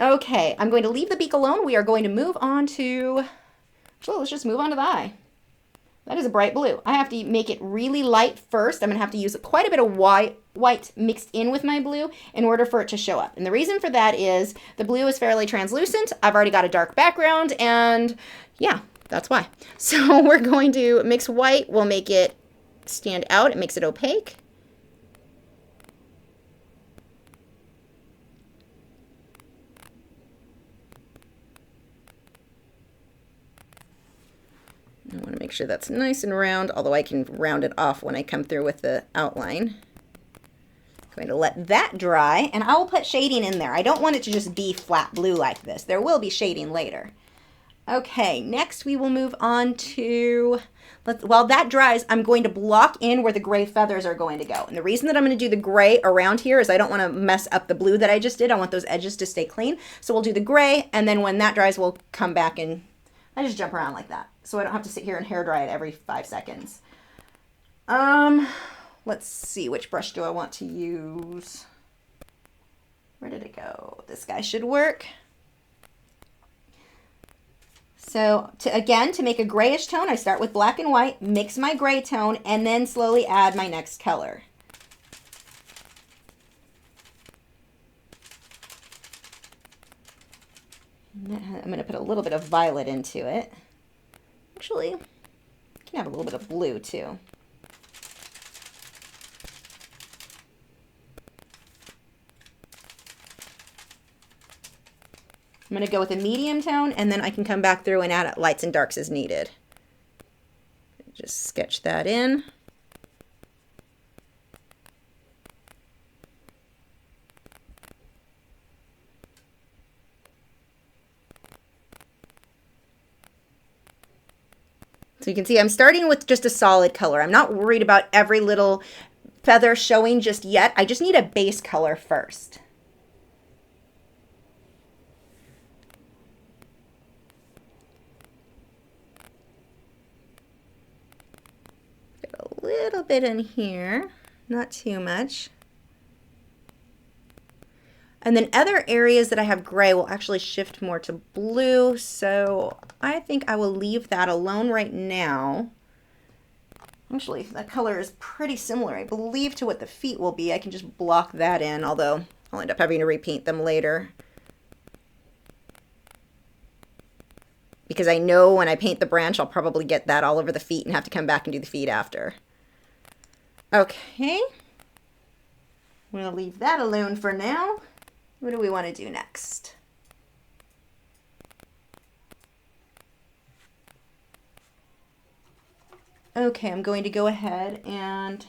Okay, I'm going to leave the beak alone. We are going to move on to, actually, let's just move on to the eye. That is a bright blue. I have to make it really light first. I'm going to have to use quite a bit of white mixed in with my blue in order for it to show up. And the reason for that is the blue is fairly translucent. I've already got a dark background, and yeah, that's why. So we're going to mix white. We'll make it stand out. It makes it opaque. I want to make sure that's nice and round, although I can round it off when I come through with the outline. I'm going to let that dry, and I will put shading in there. I don't want it to just be flat blue like this. There will be shading later. Okay, next we will move on to, while that dries, I'm going to block in where the gray feathers are going to go. And the reason that I'm going to do the gray around here is I don't want to mess up the blue that I just did. I want those edges to stay clean. So we'll do the gray, and then when that dries, we'll come back and I just jump around like that, so I don't have to sit here and hair dry it every 5 seconds. Let's see, which brush do I want to use? Where did it go? This guy should work. So to make a grayish tone, I start with black and white, mix my gray tone, and then slowly add my next color. I'm going to put a little bit of violet into it. Actually, I can have a little bit of blue too. I'm going to go with a medium tone, and then I can come back through and add lights and darks as needed. Just sketch that in. So you can see I'm starting with just a solid color. I'm not worried about every little feather showing just yet. I just need a base color first. Get a little bit in here, not too much. And then other areas that I have gray will actually shift more to blue. So I think I will leave that alone right now. Actually, that color is pretty similar, I believe, to what the feet will be. I can just block that in, although I'll end up having to repaint them later. Because I know when I paint the branch, I'll probably get that all over the feet and have to come back and do the feet after. Okay. I'm going to leave that alone for now. What do we want to do next? Okay, I'm going to go ahead and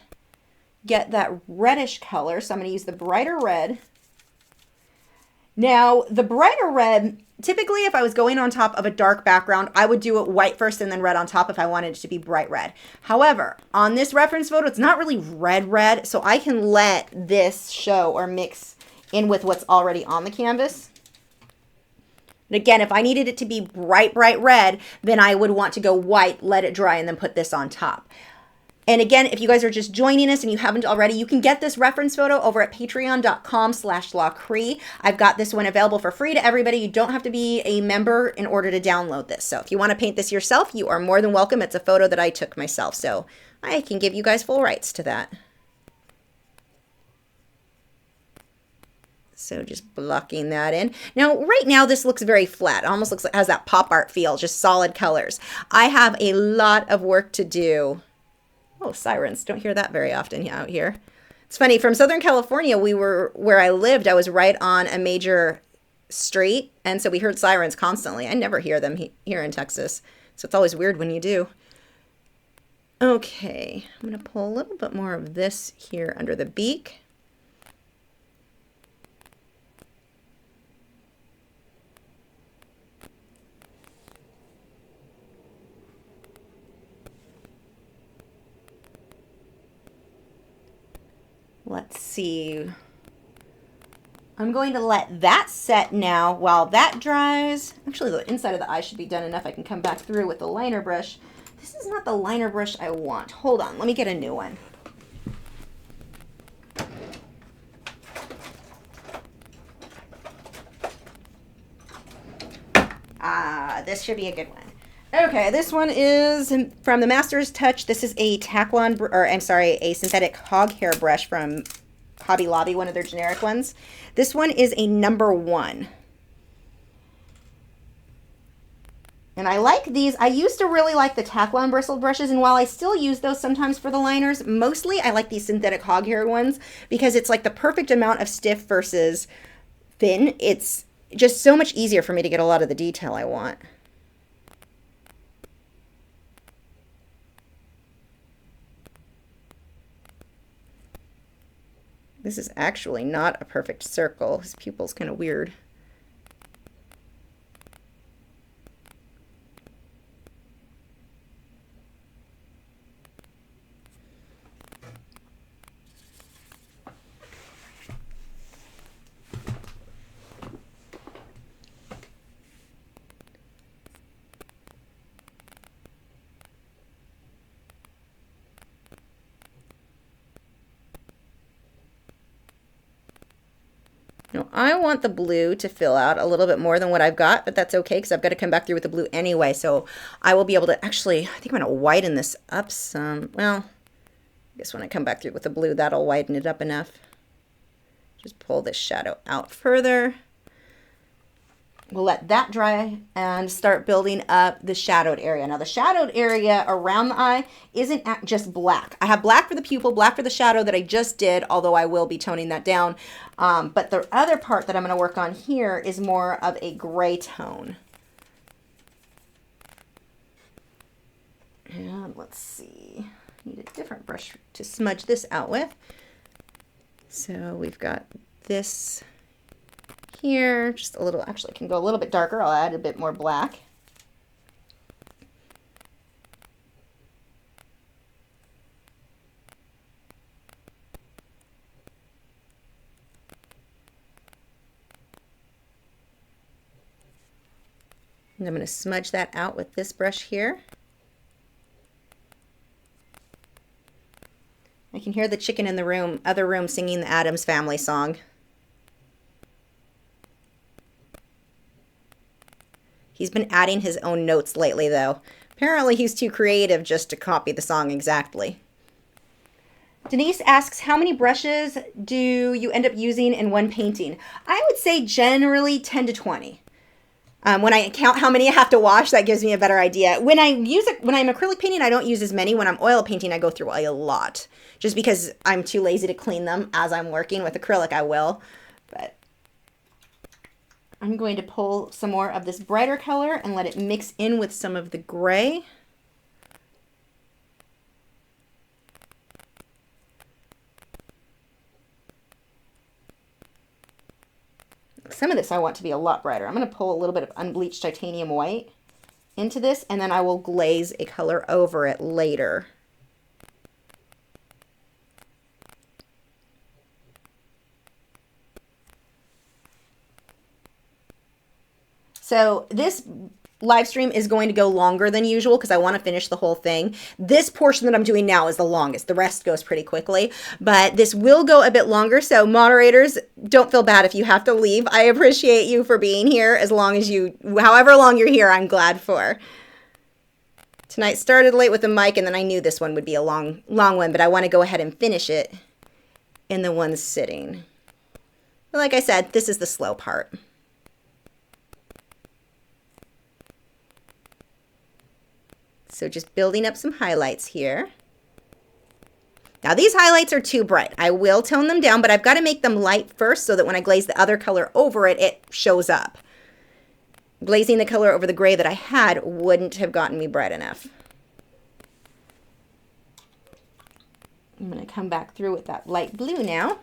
get that reddish color. So I'm going to use the brighter red. Now, the brighter red, typically if I was going on top of a dark background, I would do it white first and then red on top if I wanted it to be bright red. However, on this reference photo, it's not really red, so I can let this show or mix in with what's already on the canvas. And again, if I needed it to be bright red, then I would want to go white, let it dry, and then put this on top. And again, if you guys are just joining us and you haven't already, you can get this reference photo over at patreon.com/Lachri. I've got this one available for free to everybody. You don't have to be a member in order to download this. So if you want to paint this yourself, you are more than welcome. It's a photo that I took myself, so I can give you guys full rights to that. So just blocking that in. Now, right now, this looks very flat. It almost looks like it has that pop art feel, just solid colors. I have a lot of work to do. Oh, sirens. Don't hear that very often out here. It's funny, from Southern California, where I lived, I was right on a major street, and so we heard sirens constantly. I never hear them here in Texas, so it's always weird when you do. Okay, I'm going to pull a little bit more of this here under the beak. Let's see. I'm going to let that set now while that dries. Actually, the inside of the eye should be done enough. I can come back through with the liner brush. This is not the liner brush I want. Hold on, let me get a new one. This should be a good one. Okay, this one is from the Master's Touch. This is a a synthetic hog hair brush from Hobby Lobby, one of their generic ones. This one is a number 1. And I like these. I used to really like the Taklon bristled brushes, and while I still use those sometimes for the liners, mostly I like these synthetic hog hair ones because it's like the perfect amount of stiff versus thin. It's just so much easier for me to get a lot of the detail I want. This is actually not a perfect circle. His pupil's kind of weird. Now, I want the blue to fill out a little bit more than what I've got, but that's okay because I've got to come back through with the blue anyway. So I will be able to actually, I think I'm going to whiten this up some. Well, I guess when I come back through with the blue, that'll whiten it up enough. Just pull this shadow out further. We'll let that dry and start building up the shadowed area. Now the shadowed area around the eye isn't just black. I have black for the pupil, black for the shadow that I just did, although I will be toning that down. But the other part that I'm going to work on here is more of a gray tone. And let's let's see. Need a different brush to smudge this out with. So we've got this here, just a little, actually I can go a little bit darker. I'll add a bit more black. And I'm going to smudge that out with this brush here. I can hear the chicken in the other room singing the Addams Family song. He's been adding his own notes lately though. Apparently he's too creative just to copy the song exactly. Denise asks, how many brushes do you end up using in one painting? I would say generally 10 to 20. When I count how many I have to wash, that gives me a better idea. When I'm acrylic painting, I don't use as many. When I'm oil painting, I go through a lot. Just because I'm too lazy to clean them as I'm working. With acrylic, I will. But I'm going to pull some more of this brighter color and let it mix in with some of the gray. Some of this I want to be a lot brighter. I'm going to pull a little bit of unbleached titanium white into this, and then I will glaze a color over it later. So this live stream is going to go longer than usual because I want to finish the whole thing. This portion that I'm doing now is the longest. The rest goes pretty quickly, but this will go a bit longer. So moderators, don't feel bad if you have to leave. I appreciate you for being here as long as however long you're here, I'm glad for. Tonight started late with the mic, and then I knew this one would be a long one, but I want to go ahead and finish it in the one sitting. But like I said, this is the slow part. So just building up some highlights here. Now these highlights are too bright. I will tone them down, but I've got to make them light first so that when I glaze the other color over it, it shows up. Glazing the color over the gray that I had wouldn't have gotten me bright enough. I'm going to come back through with that light blue now.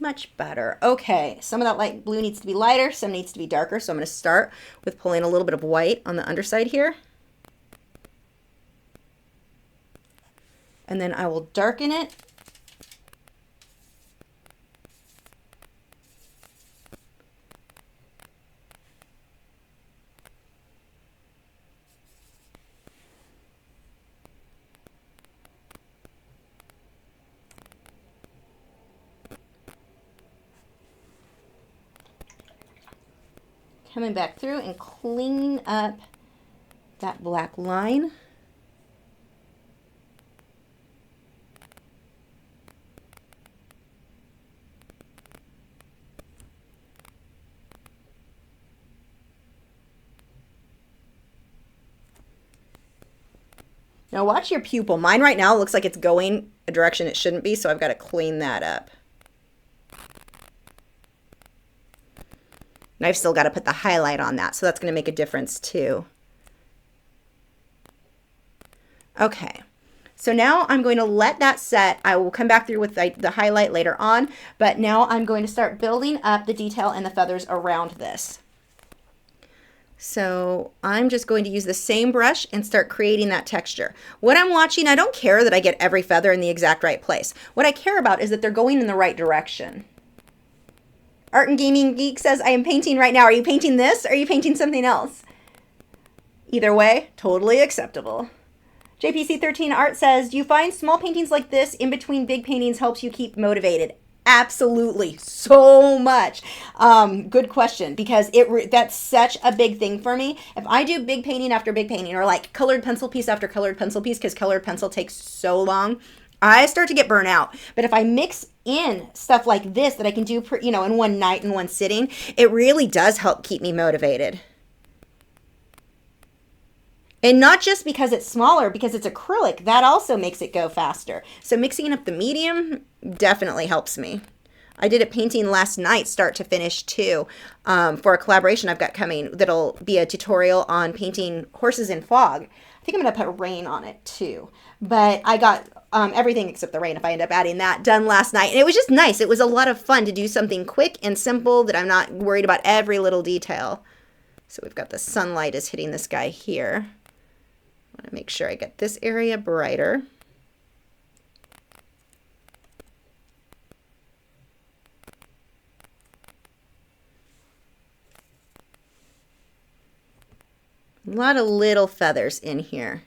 Much better. Okay, some of that light blue needs to be lighter, some needs to be darker, so I'm going to start with pulling a little bit of white on the underside here. And then I will darken it. Coming back through and cleaning up that black line. Now watch your pupil. Mine right now looks like it's going a direction it shouldn't be, so I've got to clean that up. And I've still got to put the highlight on that, so that's going to make a difference too. Okay, so now I'm going to let that set. I will come back through with the highlight later on, but now I'm going to start building up the detail and the feathers around this. So I'm just going to use the same brush and start creating that texture. What I'm watching, I don't care that I get every feather in the exact right place. What I care about is that they're going in the right direction. Art and Gaming Geek says, I am painting right now. Are you painting this or are you painting something else? Either way, totally acceptable. JPC13 Art says, do you find small paintings like this in between big paintings helps you keep motivated? Absolutely, so much. Good question, because that's such a big thing for me. If I do big painting after big painting, or like colored pencil piece after colored pencil piece, because colored pencil takes so long, I start to get burnt out. But if I mix in stuff like this that I can do, in one night, in one sitting, it really does help keep me motivated. And not just because it's smaller, because it's acrylic, that also makes it go faster. So mixing up the medium definitely helps me. I did a painting last night, start to finish too, for a collaboration I've got coming that'll be a tutorial on painting horses in fog. I think I'm going to put rain on it too. But I got everything except the rain, if I end up adding that, done last night. And it was just nice. It was a lot of fun to do something quick and simple that I'm not worried about every little detail. So we've got the sunlight is hitting this guy here. I want to make sure I get this area brighter. A lot of little feathers in here.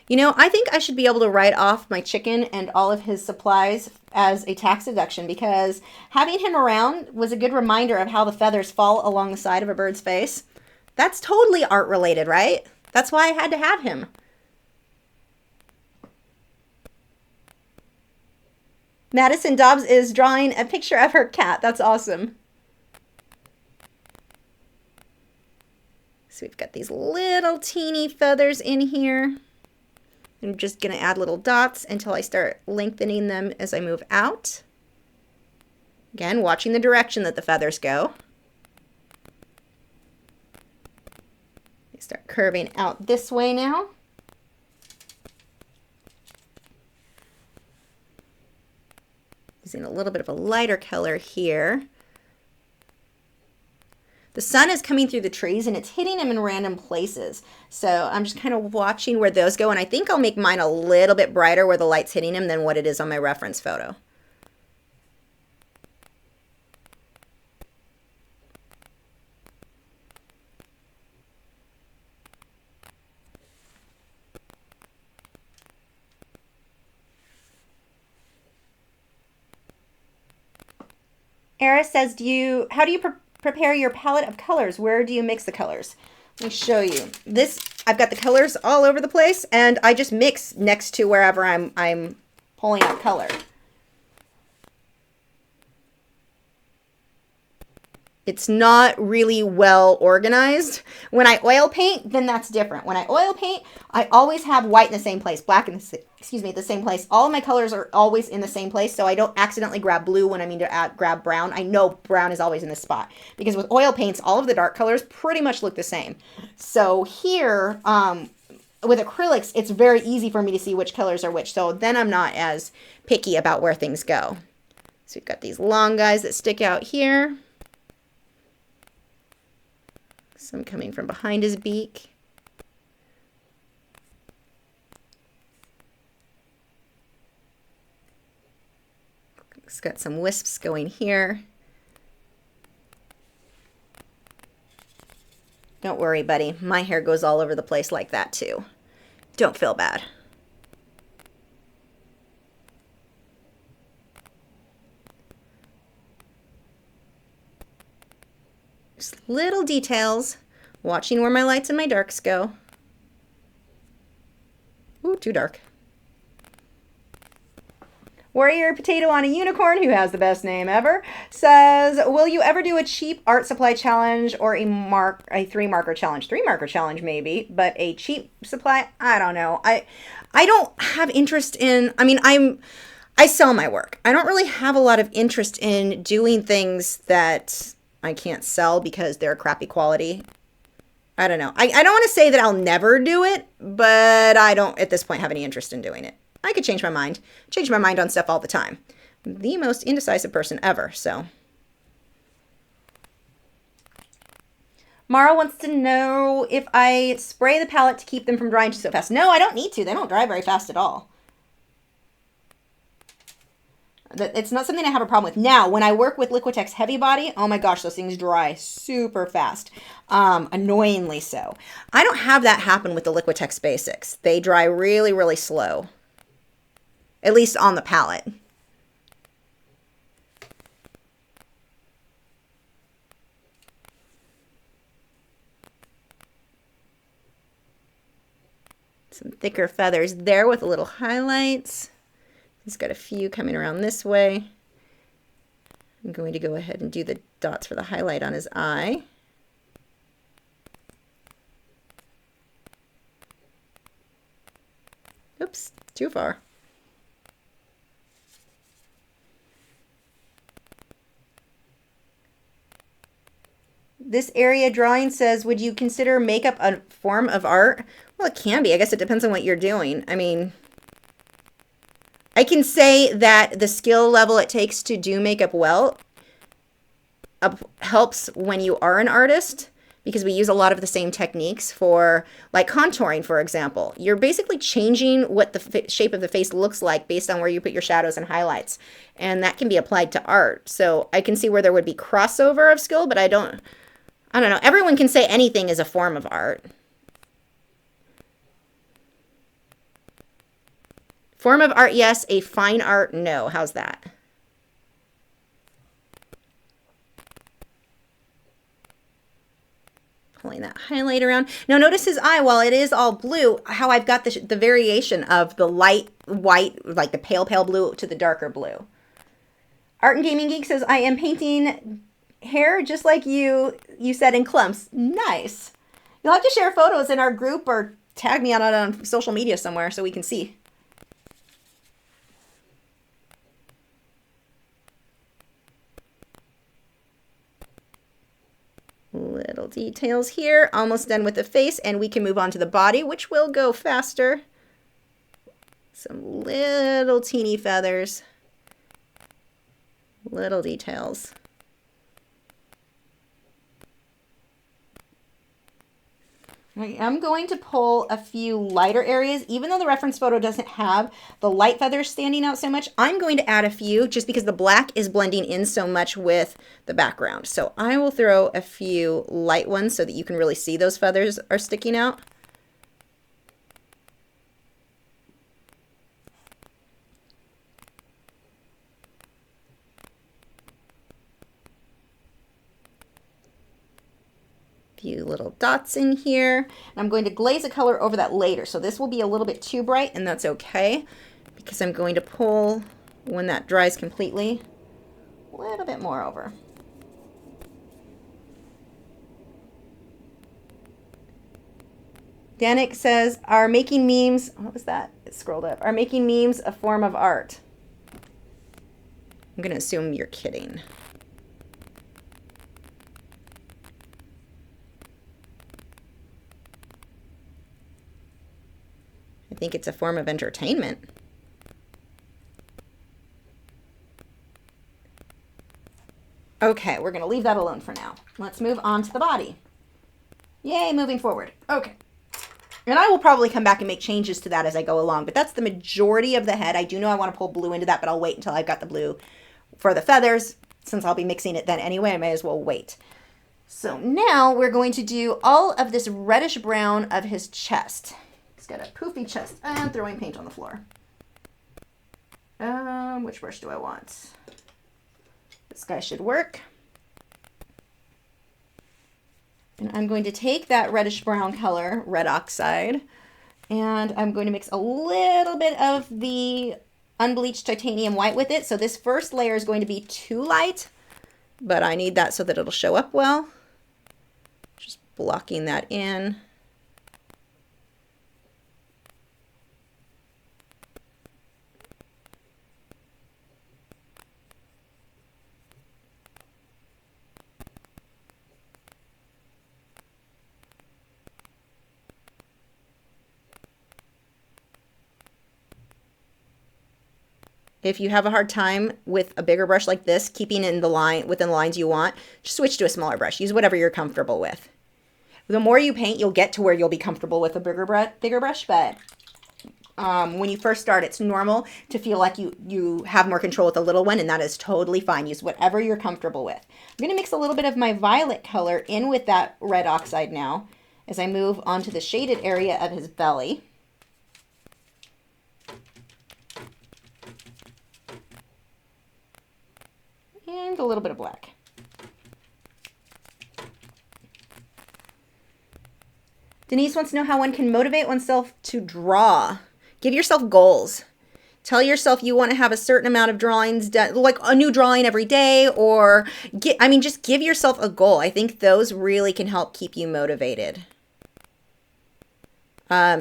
You know, I think I should be able to write off my chicken and all of his supplies as a tax deduction, because having him around was a good reminder of how the feathers fall along the side of a bird's face. That's totally art related, right? That's why I had to have him. Madison Dobbs is drawing a picture of her cat. That's awesome. So we've got these little teeny feathers in here. I'm just going to add little dots until I start lengthening them as I move out. Again, watching the direction that the feathers go. They start curving out this way now. Using a little bit of a lighter color here. The sun is coming through the trees and it's hitting them in random places. So I'm just kind of watching where those go. And I think I'll make mine a little bit brighter where the light's hitting them than what it is on my reference photo. Eris says, how do you prepare your palette of colors? Where do you mix the colors? Let me show you. I've got the colors all over the place, and I just mix next to wherever I'm pulling out color. It's not really well organized. When I oil paint, then that's different. When I oil paint, I always have white in the same place, black in the same place. All of my colors are always in the same place, so I don't accidentally grab blue when I mean to grab brown. I know brown is always in this spot, because with oil paints, all of the dark colors pretty much look the same. So here, with acrylics, it's very easy for me to see which colors are which, so then I'm not as picky about where things go. So we've got these long guys that stick out here. Some coming from behind his beak. It's got some wisps going here. Don't worry, buddy. My hair goes all over the place like that too. Don't feel bad. Just little details, watching where my lights and my darks go. Ooh, too dark. Warrior Potato on a Unicorn, who has the best name ever, says, will you ever do a cheap art supply challenge or a 3-marker challenge? 3-marker challenge maybe, but a cheap supply, I don't know. I don't have interest in, I sell my work. I don't really have a lot of interest in doing things that I can't sell because they're crappy quality. I don't know. I don't want to say that I'll never do it, but I don't at this point have any interest in doing it. I could change my mind. Change my mind on stuff all the time. I'm the most indecisive person ever, so. Mara wants to know if I spray the palette to keep them from drying so fast. No, I don't need to. They don't dry very fast at all. It's not something I have a problem with. Now, when I work with Liquitex Heavy Body, oh my gosh, those things dry super fast. Annoyingly so. I don't have that happen with the Liquitex Basics. They dry really, really slow. At least on the palette. Some thicker feathers there with a little highlights. He's got a few coming around this way. I'm going to go ahead and do the dots for the highlight on his eye. Oops, too far. This area drawing says, would you consider makeup a form of art? Well, it can be. I guess it depends on what you're doing. I mean, I can say that the skill level it takes to do makeup well helps when you are an artist, because we use a lot of the same techniques for, like, contouring, for example. You're basically changing what the shape of the face looks like based on where you put your shadows and highlights. And that can be applied to art. So I can see where there would be crossover of skill, but I don't know. Everyone can say anything is a form of art. Form of art, yes. A fine art, no. How's that? Pulling that highlight around. Now notice his eye, while it is all blue, how I've got the variation of the light white, like the pale blue, to the darker blue. Art and Gaming Geek says, I am painting hair just like you said, in clumps. Nice. You'll have to share photos in our group or tag me on social media somewhere so we can see. Little details here. Almost done with the face, and we can move on to the body, which will go faster. Some little teeny feathers. Little details. I'm going to pull a few lighter areas. Even though the reference photo doesn't have the light feathers standing out so much, I'm going to add a few just because the black is blending in so much with the background. So I will throw a few light ones so that you can really see those feathers are sticking out. Few little dots in here. And I'm going to glaze a color over that later. So this will be a little bit too bright, and that's okay, because I'm going to pull, when that dries completely, a little bit more over. Danik says, are making memes, what was that? It scrolled up. Are making memes a form of art? I'm going to assume you're kidding. I think it's a form of entertainment. Okay, we're going to leave that alone for now. Let's move on to the body. Yay, moving forward. Okay. And I will probably come back and make changes to that as I go along, but that's the majority of the head. I do know I want to pull blue into that, but I'll wait until I've got the blue for the feathers. Since I'll be mixing it then anyway, I may as well wait. So now we're going to do all of this reddish brown of his chest. He's got a poofy chest. I'm throwing paint on the floor. Which brush do I want? This guy should work. And I'm going to take that reddish brown color, red oxide, and I'm going to mix a little bit of the unbleached titanium white with it. So this first layer is going to be too light, but I need that so that it'll show up well. Just blocking that in. If you have a hard time with a bigger brush like this, keeping in the line within the lines you want, just switch to a smaller brush. Use whatever you're comfortable with. The more you paint, you'll get to where you'll be comfortable with a bigger brush, but when you first start, it's normal to feel like you have more control with a little one, and that is totally fine. Use whatever you're comfortable with. I'm going to mix a little bit of my violet color in with that red oxide now as I move onto the shaded area of his belly. And a little bit of black. Denise wants to know how one can motivate oneself to draw. Give yourself goals. Tell yourself you want to have a certain amount of drawings done, like a new drawing every day, or just give yourself a goal. I think those really can help keep you motivated.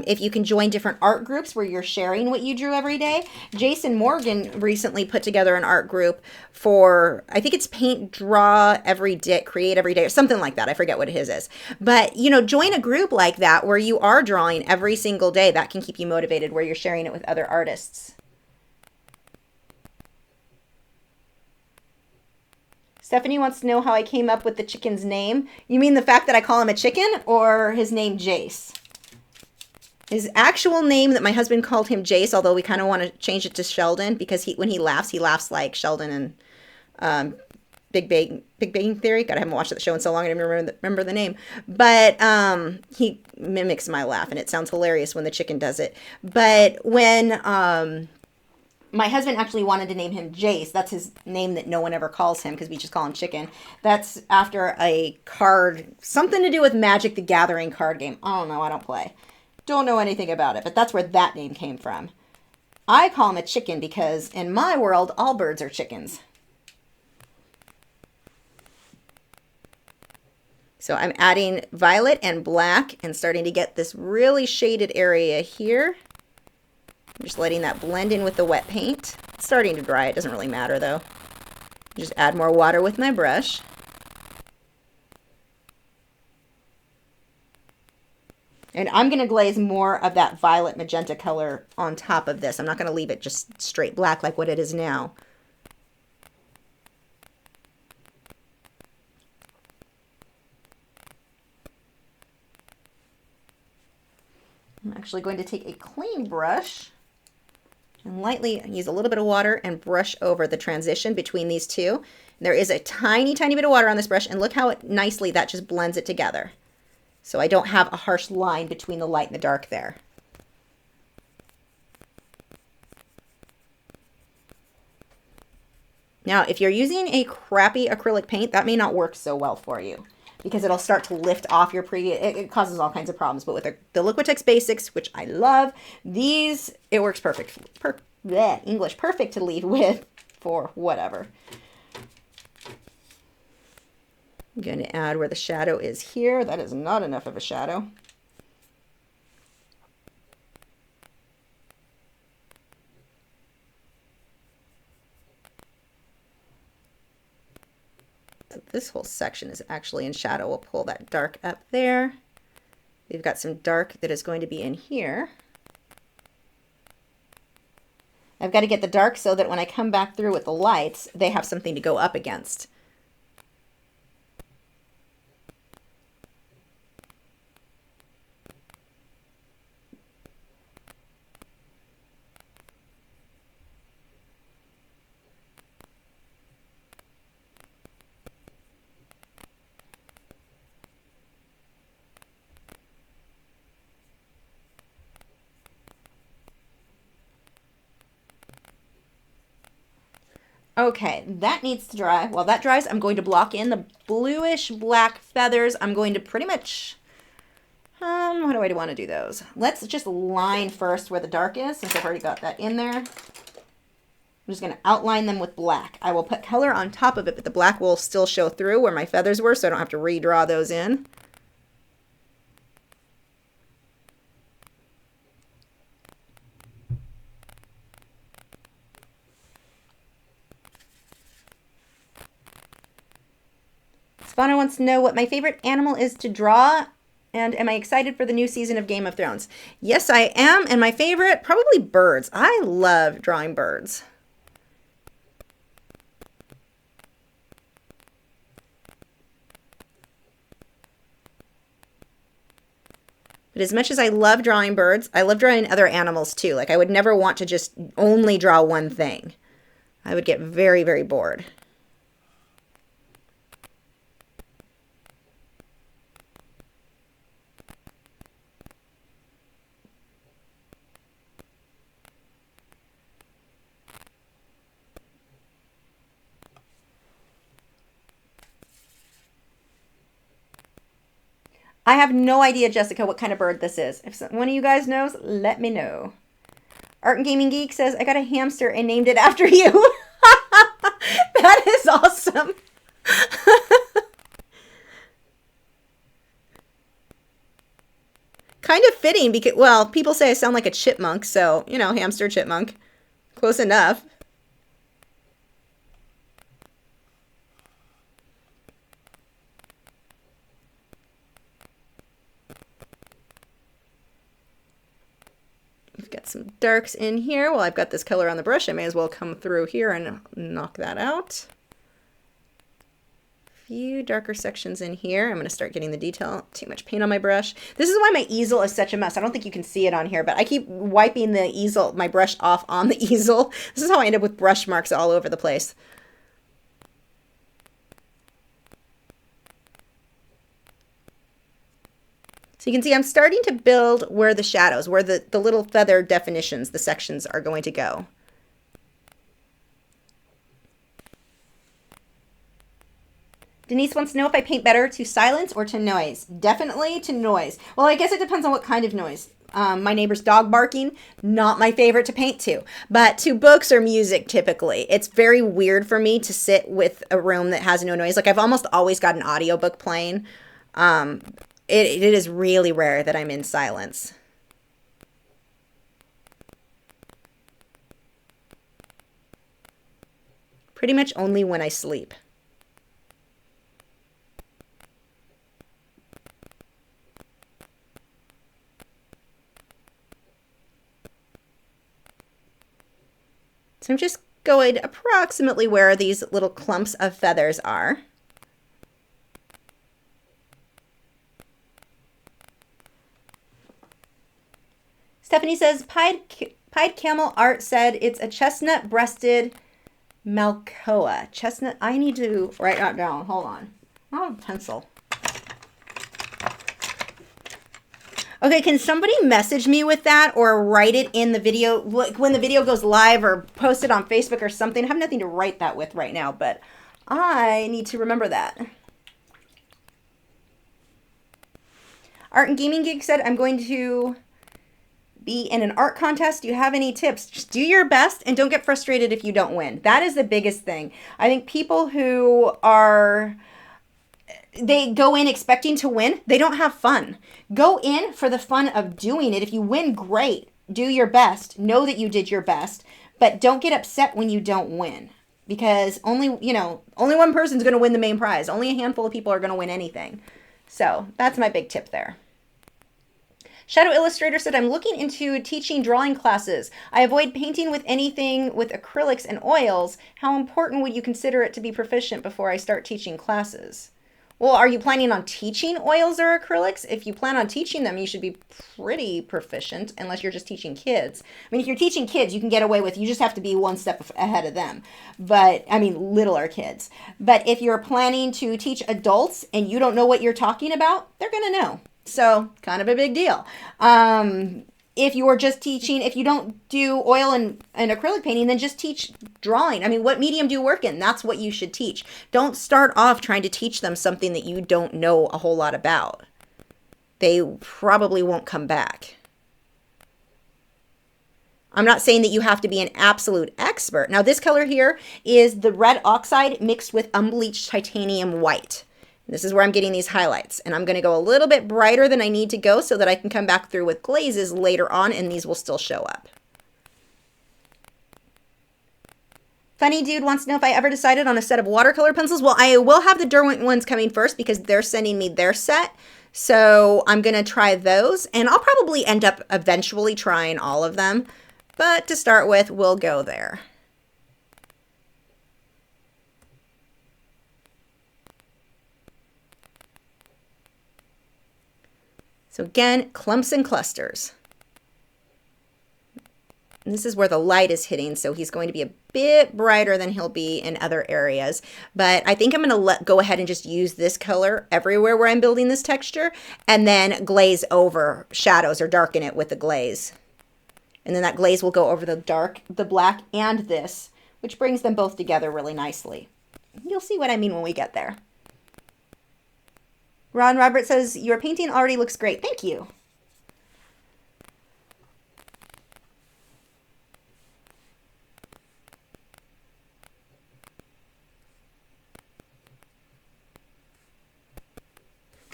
If you can join different art groups where you're sharing what you drew every day. Jason Morgan recently put together an art group for, I think it's paint, draw every day, create every day, or something like that. I forget what his is. But, you know, join a group like that where you are drawing every single day. That can keep you motivated, where you're sharing it with other artists. Stephanie wants to know how I came up with the chicken's name. You mean the fact that I call him a chicken, or his name Jace? His actual name that my husband called him Jace, although we kind of want to change it to Sheldon, because when he laughs like Sheldon and Big Bang Theory. God, I haven't watched that show in so long I don't even remember the name. But he mimics my laugh, and it sounds hilarious when the chicken does it. But when my husband actually wanted to name him Jace, that's his name that no one ever calls him because we just call him Chicken. That's after a card, something to do with Magic the Gathering card game. I don't know, I don't play. Don't know anything about it, but that's where that name came from. I call him a chicken because in my world, all birds are chickens. So I'm adding violet and black and starting to get this really shaded area here. I'm just letting that blend in with the wet paint. It's starting to dry. It doesn't really matter though. Just add more water with my brush. And I'm going to glaze more of that violet magenta color on top of this. I'm not going to leave it just straight black like what it is now. I'm actually going to take a clean brush and lightly use a little bit of water and brush over the transition between these two. And there is a tiny, tiny bit of water on this brush, and look how nicely that just blends it together. So I don't have a harsh line between the light and the dark there. Now, if you're using a crappy acrylic paint, that may not work so well for you because it'll start to lift off your previous, it causes all kinds of problems. But with the Liquitex Basics, which I love, these, it works perfect. English perfect to leave with for whatever. I'm going to add where the shadow is here. That is not enough of a shadow. So this whole section is actually in shadow. We'll pull that dark up there. We've got some dark that is going to be in here. I've got to get the dark so that when I come back through with the lights, they have something to go up against. Okay, that needs to dry. While that dries, I'm going to block in the bluish black feathers. I'm going to pretty much, how do I want to do those? Let's just line first where the dark is, since I've already got that in there. I'm just going to outline them with black. I will put color on top of it, but the black will still show through where my feathers were, so I don't have to redraw those in. Spawner wants to know what my favorite animal is to draw, and am I excited for the new season of Game of Thrones? Yes, I am, and my favorite, probably birds. I love drawing birds. But as much as I love drawing birds, I love drawing other animals too. Like I would never want to just only draw one thing. I would get very, very bored. I have no idea, Jessica, what kind of bird this is. If one of you guys knows, let me know. Art and Gaming Geek says, I got a hamster and named it after you. That is awesome. kind of fitting because, well, people say I sound like a chipmunk, so, you know, hamster chipmunk. Close enough. We've got some darks in here. Well, I've got this color on the brush. I may as well come through here and knock that out. Few darker sections in here. I'm going to start getting the detail. Too much paint on my brush. This is why my easel is such a mess. I don't think you can see it on here, but I keep wiping the easel, my brush off on the easel. This is how I end up with brush marks all over the place. So you can see I'm starting to build where the shadows, where the little feather definitions, the sections are going to go. Denise wants to know if I paint better to silence or to noise. Definitely to noise. Well, I guess it depends on what kind of noise. My neighbor's dog barking, not my favorite to paint to, but to books or music typically. It's very weird for me to sit with a room that has no noise. Like I've almost always got an audiobook playing. It is really rare that I'm in silence. Pretty much only when I sleep. So I'm just going approximately where these little clumps of feathers are. Stephanie says, Pied Camel Art said it's a chestnut-breasted Malcoa. Chestnut, I need to write that down. Hold on. I don't have a pencil. Okay, can somebody message me with that or write it in the video, like when the video goes live, or post it on Facebook or something? I have nothing to write that with right now, but I need to remember that. Art and Gaming Geek said, I'm going to be in an art contest. Do you have any tips? Just do your best and don't get frustrated if you don't win. That is the biggest thing. I think people who are... they go in expecting to win, they don't have fun. Go in for the fun of doing it. If you win, great. Do your best. Know that you did your best, but don't get upset when you don't win, because only one person's going to win the main prize. Only a handful of people are going to win anything. So that's my big tip there. Shadow Illustrator said, I'm looking into teaching drawing classes. I avoid painting with anything with acrylics and oils. How important would you consider it to be proficient before I start teaching classes? Well, are you planning on teaching oils or acrylics? If you plan on teaching them, you should be pretty proficient, unless you're just teaching kids. I mean, if you're teaching kids, you can get away with, you just have to be one step ahead of them. But, I mean, littler kids. But if you're planning to teach adults and you don't know what you're talking about, they're going to know. So, kind of a big deal. If you're just teaching, if you don't do oil and acrylic painting, then just teach drawing. I mean, what medium do you work in? That's what you should teach. Don't start off trying to teach them something that you don't know a whole lot about. They probably won't come back. I'm not saying that you have to be an absolute expert. Now, this color here is the red oxide mixed with unbleached titanium white. This is where I'm getting these highlights, and I'm going to go a little bit brighter than I need to go so that I can come back through with glazes later on, and these will still show up. Funny Dude wants to know if I ever decided on a set of watercolor pencils. Well, I will have the Derwent ones coming first because they're sending me their set. So I'm going to try those, and I'll probably end up eventually trying all of them. But to start with, we'll go there. So again, clumps and clusters. And this is where the light is hitting, so he's going to be a bit brighter than he'll be in other areas. But I think I'm going to go ahead and just use this color everywhere where I'm building this texture, and then glaze over shadows or darken it with the glaze. And then that glaze will go over the dark, the black, and this, which brings them both together really nicely. You'll see what I mean when we get there. Ron Robert says, your painting already looks great. Thank you.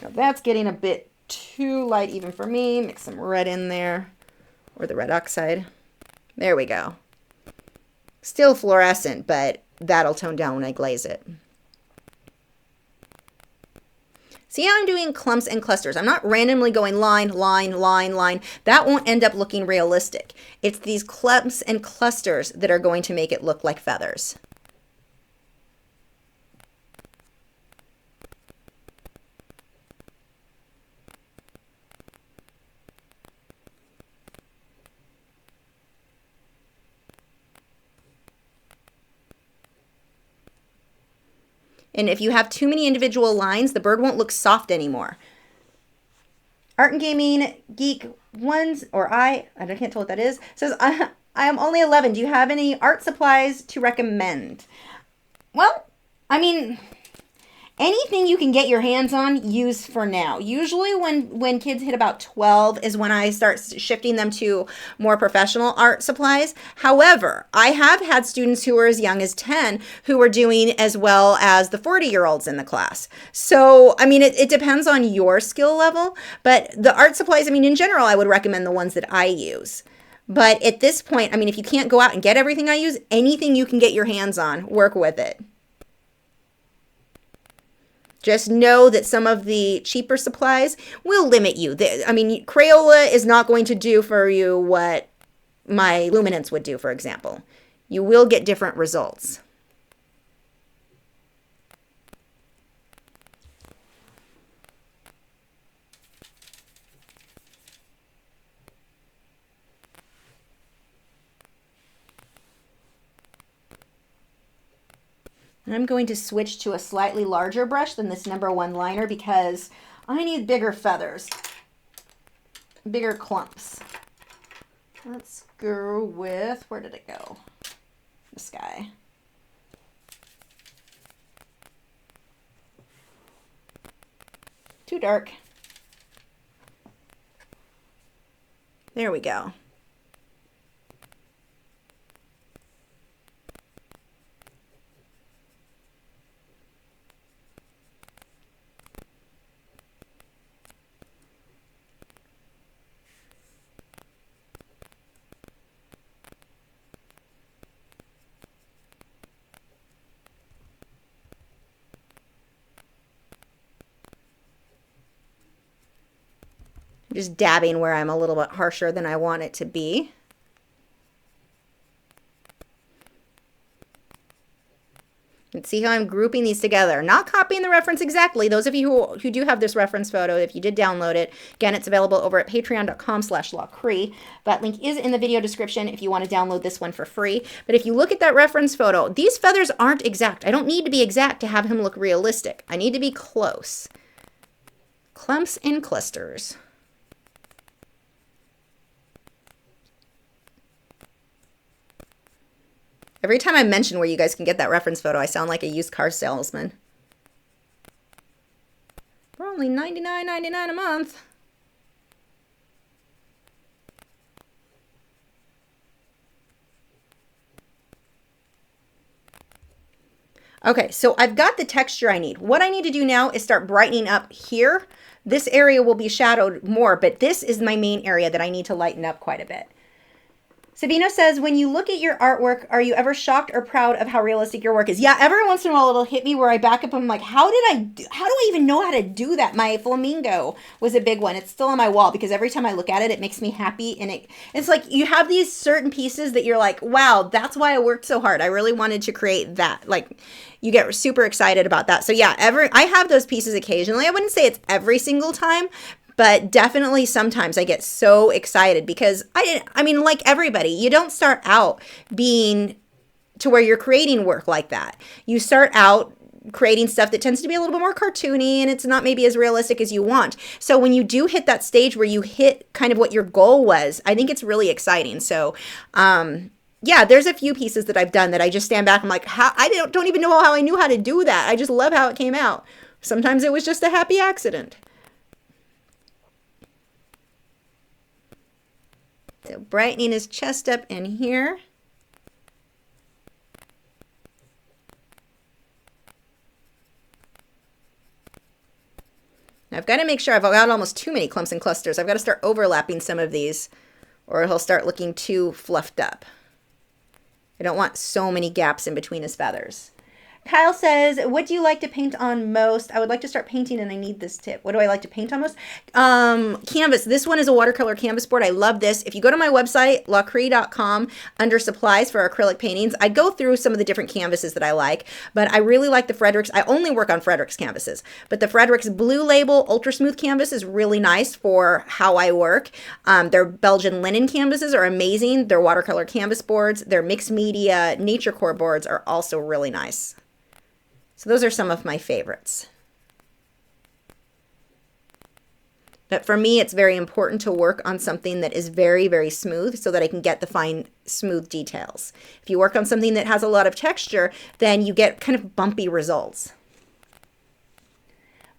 Now that's getting a bit too light even for me. Mix some red in there, or the red oxide. There we go. Still fluorescent, but that'll tone down when I glaze it. See how I'm doing clumps and clusters? I'm not randomly going line, line, line, line. That won't end up looking realistic. It's these clumps and clusters that are going to make it look like feathers. And if you have too many individual lines, the bird won't look soft anymore. Art and Gaming Geek Ones, or I can't tell what that is, says, I am only 11. Do you have any art supplies to recommend? Well, I mean, anything you can get your hands on, use for now. Usually when kids hit about 12 is when I start shifting them to more professional art supplies. However, I have had students who are as young as 10 who are doing as well as the 40-year-olds in the class. So, I mean, it depends on your skill level, but the art supplies, I mean, in general, I would recommend the ones that I use. But at this point, I mean, if you can't go out and get everything I use, anything you can get your hands on, work with it. Just know that some of the cheaper supplies will limit you. I mean, Crayola is not going to do for you what my Luminance would do, for example. You will get different results. I'm going to switch to a slightly larger brush than this #1 liner because I need bigger feathers, bigger clumps. Let's go with, where did it go? This guy. Too dark. There we go. Just dabbing where I'm a little bit harsher than I want it to be. And see how I'm grouping these together. Not copying the reference exactly. Those of you who do have this reference photo, if you did download it, again, it's available over at patreon.com/Lachri. That link is in the video description if you want to download this one for free. But if you look at that reference photo, these feathers aren't exact. I don't need to be exact to have him look realistic. I need to be close. Clumps and clusters. Every time I mention where you guys can get that reference photo, I sound like a used car salesman. For only $99.99 a month. Okay, so I've got the texture I need. What I need to do now is start brightening up here. This area will be shadowed more, but this is my main area that I need to lighten up quite a bit. Sabino says, when you look at your artwork, are you ever shocked or proud of how realistic your work is? Yeah, every once in a while it'll hit me where I back up and I'm like, how do I even know how to do that? My flamingo was a big one. It's still on my wall because every time I look at it, it makes me happy. And it's like you have these certain pieces that you're like, wow, that's why I worked so hard. I really wanted to create that. Like, you get super excited about that. So yeah, I have those pieces occasionally. I wouldn't say it's every single time, but definitely sometimes I get so excited because I mean, like everybody, you don't start out being to where you're creating work like that. You start out creating stuff that tends to be a little bit more cartoony and it's not maybe as realistic as you want. So when you do hit that stage where you hit kind of what your goal was, I think it's really exciting. So, yeah, there's a few pieces that I've done that I just stand back. I'm like, I don't even know how I knew how to do that. I just love how it came out. Sometimes it was just a happy accident. So brightening his chest up in here. I've got to make sure I've got almost too many clumps and clusters. I've got to start overlapping some of these or it'll start looking too fluffed up. I don't want so many gaps in between his feathers. Kyle says, what do you like to paint on most? I would like to start painting and I need this tip. What do I like to paint on most? Canvas. This one is a watercolor canvas board. I love this. If you go to my website, lachri.com, under supplies for acrylic paintings, I go through some of the different canvases that I like, but I really like the Frederick's. I only work on Frederick's canvases, but the Frederick's Blue Label Ultra Smooth canvas is really nice for how I work. Their Belgian linen canvases are amazing. Their watercolor canvas boards, their mixed media nature core boards are also really nice. So those are some of my favorites. But for me, it's very important to work on something that is very, very smooth so that I can get the fine, smooth details. If you work on something that has a lot of texture, then you get kind of bumpy results.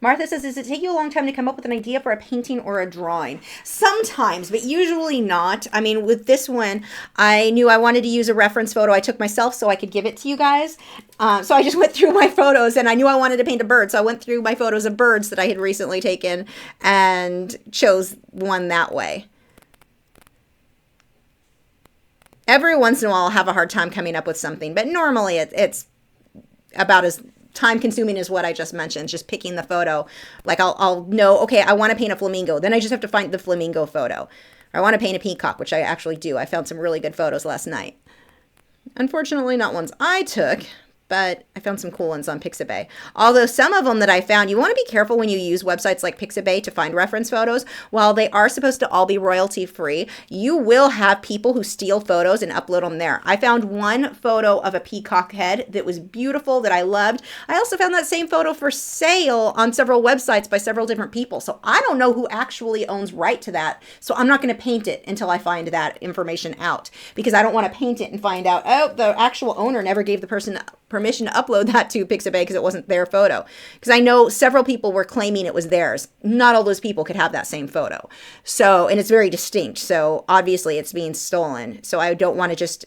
Martha says, does it take you a long time to come up with an idea for a painting or a drawing? Sometimes, but usually not. I mean, with this one, I knew I wanted to use a reference photo I took myself so I could give it to you guys. So I just went through my photos and I knew I wanted to paint a bird. So I went through my photos of birds that I had recently taken and chose one that way. Every once in a while, I'll have a hard time coming up with something, but normally it's about as time consuming is what I just mentioned, just picking the photo. Like I'll know, okay, I want to paint a flamingo. Then I just have to find the flamingo photo. Or I want to paint a peacock, which I actually do. I found some really good photos last night. Unfortunately, not ones I took, but I found some cool ones on Pixabay. Although some of them that I found, you want to be careful when you use websites like Pixabay to find reference photos. While they are supposed to all be royalty free, you will have people who steal photos and upload them there. I found one photo of a peacock head that was beautiful that I loved. I also found that same photo for sale on several websites by several different people. So I don't know who actually owns right to that. So I'm not going to paint it until I find that information out, because I don't want to paint it and find out, oh, the actual owner never gave the person permission to upload that to Pixabay because it wasn't their photo. Because I know several people were claiming it was theirs. Not all those people could have that same photo. So, and it's very distinct. So obviously it's being stolen. So I don't want to just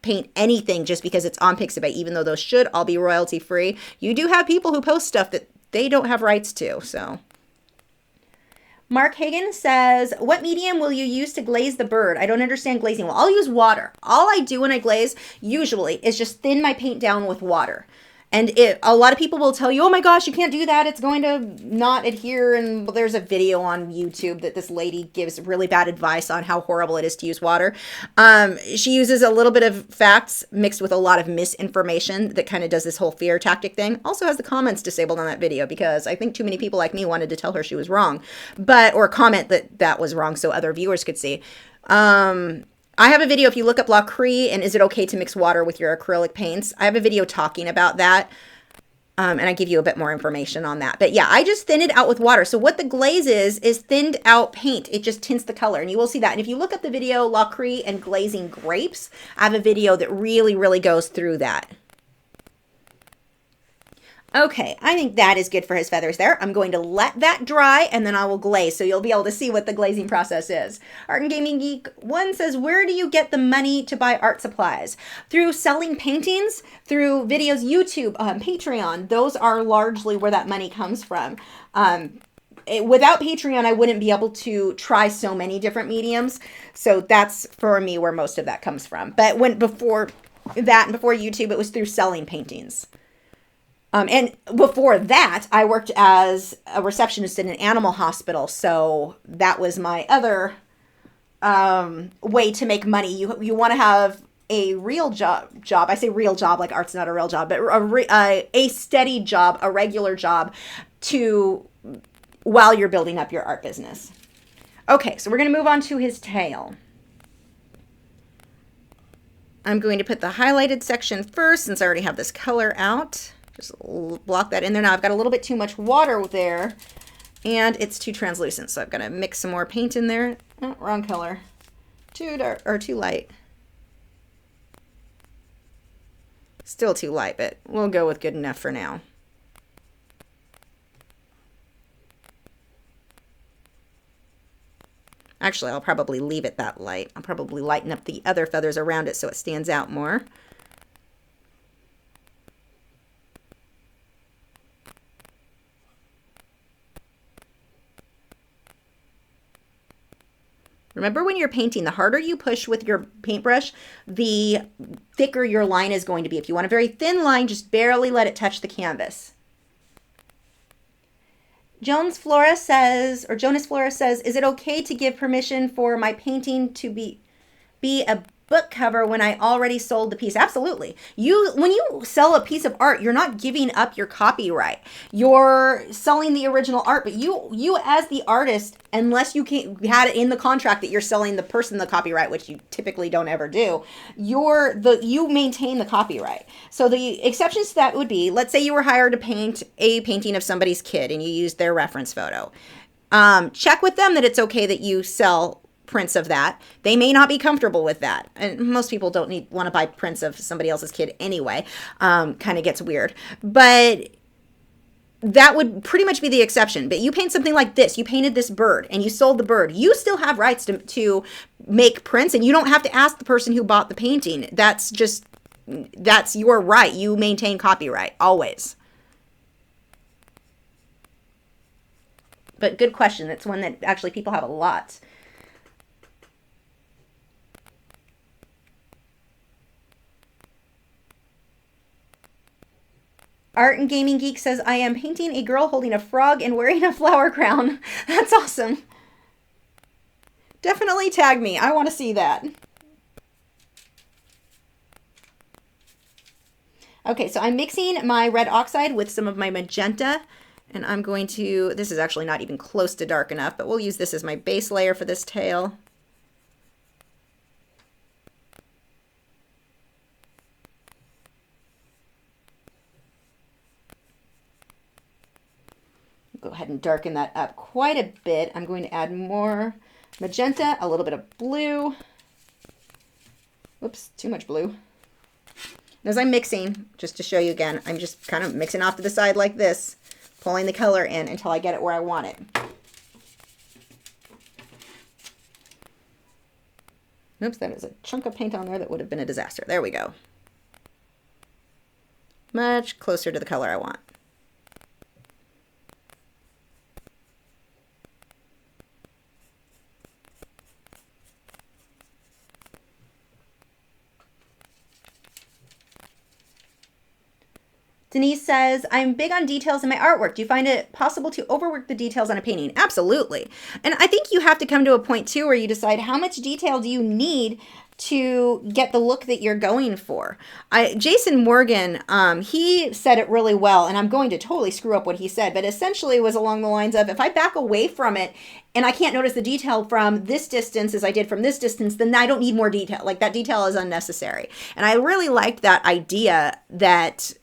paint anything just because it's on Pixabay, even though those should all be royalty free. You do have people who post stuff that they don't have rights to. So Mark Hagan says, what medium will you use to glaze the bird? I don't understand glazing. Well, I'll use water. All I do when I glaze usually is just thin my paint down with water. And a lot of people will tell you, oh my gosh, you can't do that. It's going to not adhere. And there's a video on YouTube that this lady gives really bad advice on how horrible it is to use water. She uses a little bit of facts mixed with a lot of misinformation that kind of does this whole fear tactic thing. Also has the comments disabled on that video because I think too many people like me wanted to tell her she was wrong, or comment that that was wrong so other viewers could see. I have a video, if you look up Lachri and is it okay to mix water with your acrylic paints? I have a video talking about that, and I give you a bit more information on that. But yeah, I just thin it out with water. So what the glaze is thinned out paint. It just tints the color, and you will see that. And if you look up the video, Lachri and glazing grapes, I have a video that really, really goes through that. Okay, I think that is good for his feathers there. I'm going to let that dry and then I will glaze so you'll be able to see what the glazing process is. Art and Gaming Geek 1 says, where do you get the money to buy art supplies? Through selling paintings, through videos, YouTube, Patreon. Those are largely where that money comes from. Without Patreon, I wouldn't be able to try so many different mediums. So that's for me where most of that comes from. But before that and before YouTube, it was through selling paintings. And before that, I worked as a receptionist in an animal hospital. So that was my other way to make money. You want to have a real job. I say real job, like art's not a real job, but a steady job, a regular job while you're building up your art business. Okay, so we're going to move on to his tail. I'm going to put the highlighted section first since I already have this color out. Just block that in there. Now I've got a little bit too much water there and it's too translucent. So I've got to mix some more paint in there. Oh, wrong color. Too dark or too light. Still too light, but we'll go with good enough for now. Actually, I'll probably leave it that light. I'll probably lighten up the other feathers around it so it stands out more. Remember, when you're painting, the harder you push with your paintbrush, the thicker your line is going to be. If you want a very thin line, just barely let it touch the canvas. Jonas Flora says, is it okay to give permission for my painting to be a book cover when I already sold the piece? Absolutely. When you sell a piece of art, you're not giving up your copyright. You're selling the original art, but you as the artist, unless you had it in the contract that you're selling the person the copyright, which you typically don't ever do, you maintain the copyright. So the exceptions to that would be, let's say you were hired to paint a painting of somebody's kid and you used their reference photo. Check with them that it's okay that you sell prints of that. They may not be comfortable with that, and most people don't want to buy prints of somebody else's kid anyway. Kind of gets weird, but that would pretty much be the exception. But you paint something like this, you painted this bird and you sold the bird, you still have rights to make prints, and you don't have to ask the person who bought the painting. That's your right. You maintain copyright always. But good question. It's one that actually people have a lot. Art and Gaming Geek says, I am painting a girl holding a frog and wearing a flower crown. That's awesome. Definitely tag me. I want to see that. Okay, so I'm mixing my red oxide with some of my magenta, and I'm going to, this is actually not even close to dark enough, but we'll use this as my base layer for this tail. Go ahead and darken that up quite a bit. I'm going to add more magenta, a little bit of blue. Whoops, too much blue. And as I'm mixing, just to show you again, I'm just kind of mixing off to the side like this, pulling the color in until I get it where I want it. Oops, that is a chunk of paint on there that would have been a disaster. There we go. Much closer to the color I want. Denise says, I'm big on details in my artwork. Do you find it possible to overwork the details on a painting? Absolutely. And I think you have to come to a point too where you decide how much detail do you need to get the look that you're going for. Jason Morgan, he said it really well, and I'm going to totally screw up what he said, but essentially it was along the lines of, if I back away from it and I can't notice the detail from this distance as I did from this distance, then I don't need more detail. Like, that detail is unnecessary. And I really liked that idea that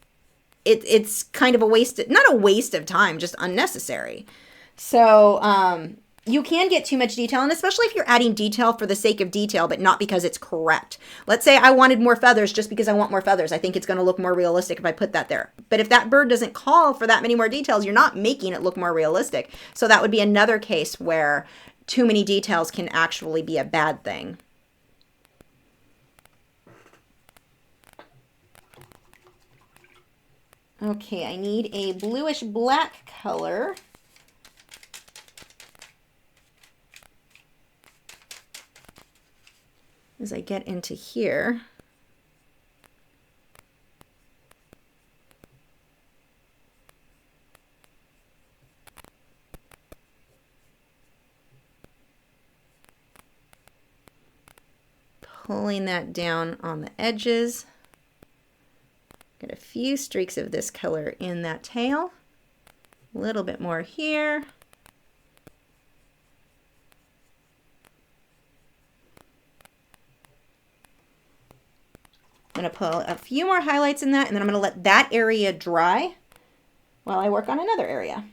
it's kind of a waste, not a waste of time, just unnecessary. So you can get too much detail, and especially if you're adding detail for the sake of detail, but not because it's correct. Let's say I wanted more feathers just because I want more feathers. I think it's going to look more realistic if I put that there. But if that bird doesn't call for that many more details, you're not making it look more realistic. So that would be another case where too many details can actually be a bad thing. Okay, I need a bluish black color. As I get into here. Pulling that down on the edges. Get a few streaks of this color in that tail. A little bit more here. I'm going to pull a few more highlights in that, and then I'm going to let that area dry while I work on another area.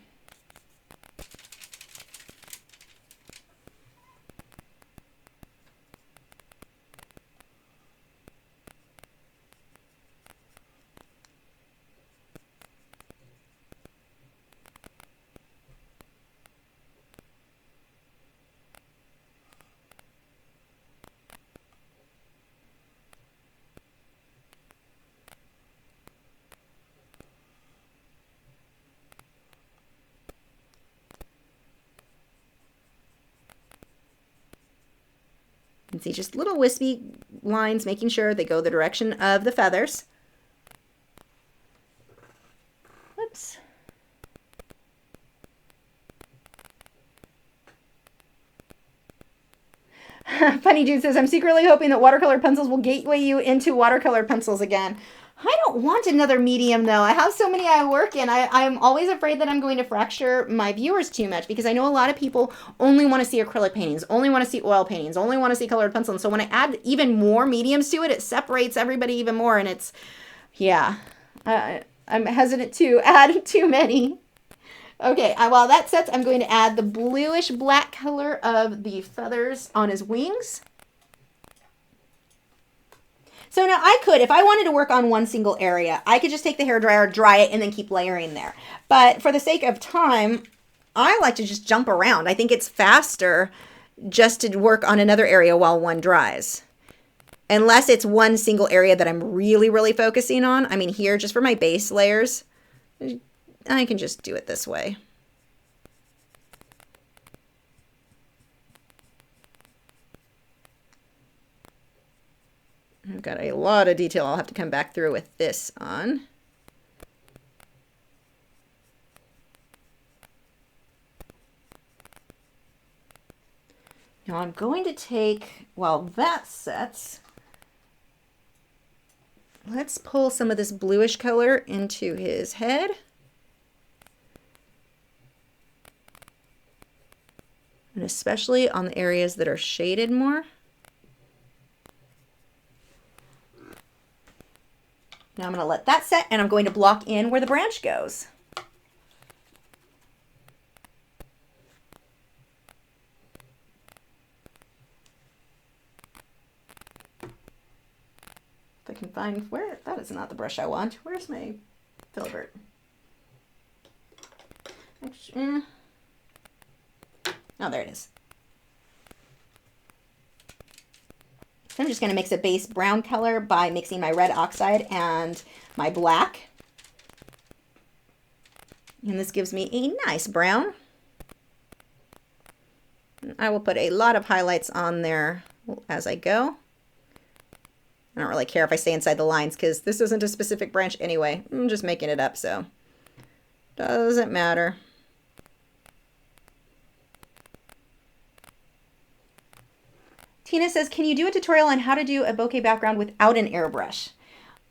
You can see just little wispy lines, making sure they go the direction of the feathers. Whoops. Funny Dude says, I'm secretly hoping that watercolor pencils will gateway you into watercolor pencils again. I don't want another medium, though. I have so many I work in. I'm always afraid that I'm going to fracture my viewers too much, because I know a lot of people only want to see acrylic paintings, only want to see oil paintings, only want to see colored pencil. And so when I add even more mediums to it, it separates everybody even more. And it's, yeah, I'm hesitant to add too many. Okay, while that sets, I'm going to add the bluish black color of the feathers on his wings. So now I could, if I wanted to work on one single area, I could just take the hairdryer, dry it, and then keep layering there. But for the sake of time, I like to just jump around. I think it's faster just to work on another area while one dries. Unless it's one single area that I'm really, really focusing on. I mean, here, just for my base layers, I can just do it this way. I've got a lot of detail I'll have to come back through with this on. Now I'm going to take, while that sets, let's pull some of this bluish color into his head. And especially on the areas that are shaded more. Now I'm going to let that set, and I'm going to block in where the branch goes. If I can find where, that is not the brush I want. Where's my filbert? Actually, oh, there it is. So I'm just going to mix a base brown color by mixing my red oxide and my black. And this gives me a nice brown. I will put a lot of highlights on there as I go. I don't really care if I stay inside the lines because this isn't a specific branch anyway. I'm just making it up, so doesn't matter. Tina says, can you do a tutorial on how to do a bokeh background without an airbrush?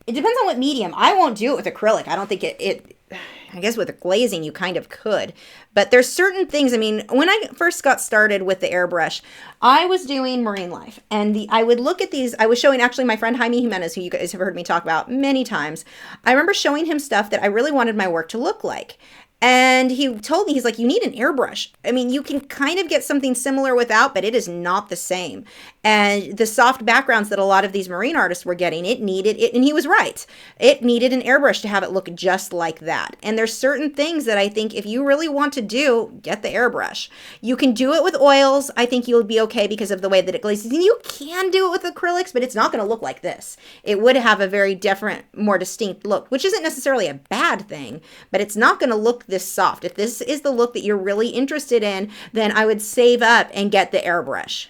It depends on what medium. I won't do it with acrylic. I don't think I guess with glazing you kind of could. But there's certain things, I mean, when I first got started with the airbrush, I was doing marine life. And I would look at these, I was showing actually my friend Jaime Jimenez, who you guys have heard me talk about many times. I remember showing him stuff that I really wanted my work to look like. And he told me, he's like, you need an airbrush. I mean, you can kind of get something similar without, but it is not the same. And the soft backgrounds that a lot of these marine artists were getting, it needed it. And he was right. It needed an airbrush to have it look just like that. And there's certain things that I think if you really want to do, get the airbrush. You can do it with oils. I think you'll be okay because of the way that it glazes. And you can do it with acrylics, but it's not going to look like this. It would have a very different, more distinct look, which isn't necessarily a bad thing, but it's not going to look this soft. If this is the look that you're really interested in, then I would save up and get the airbrush.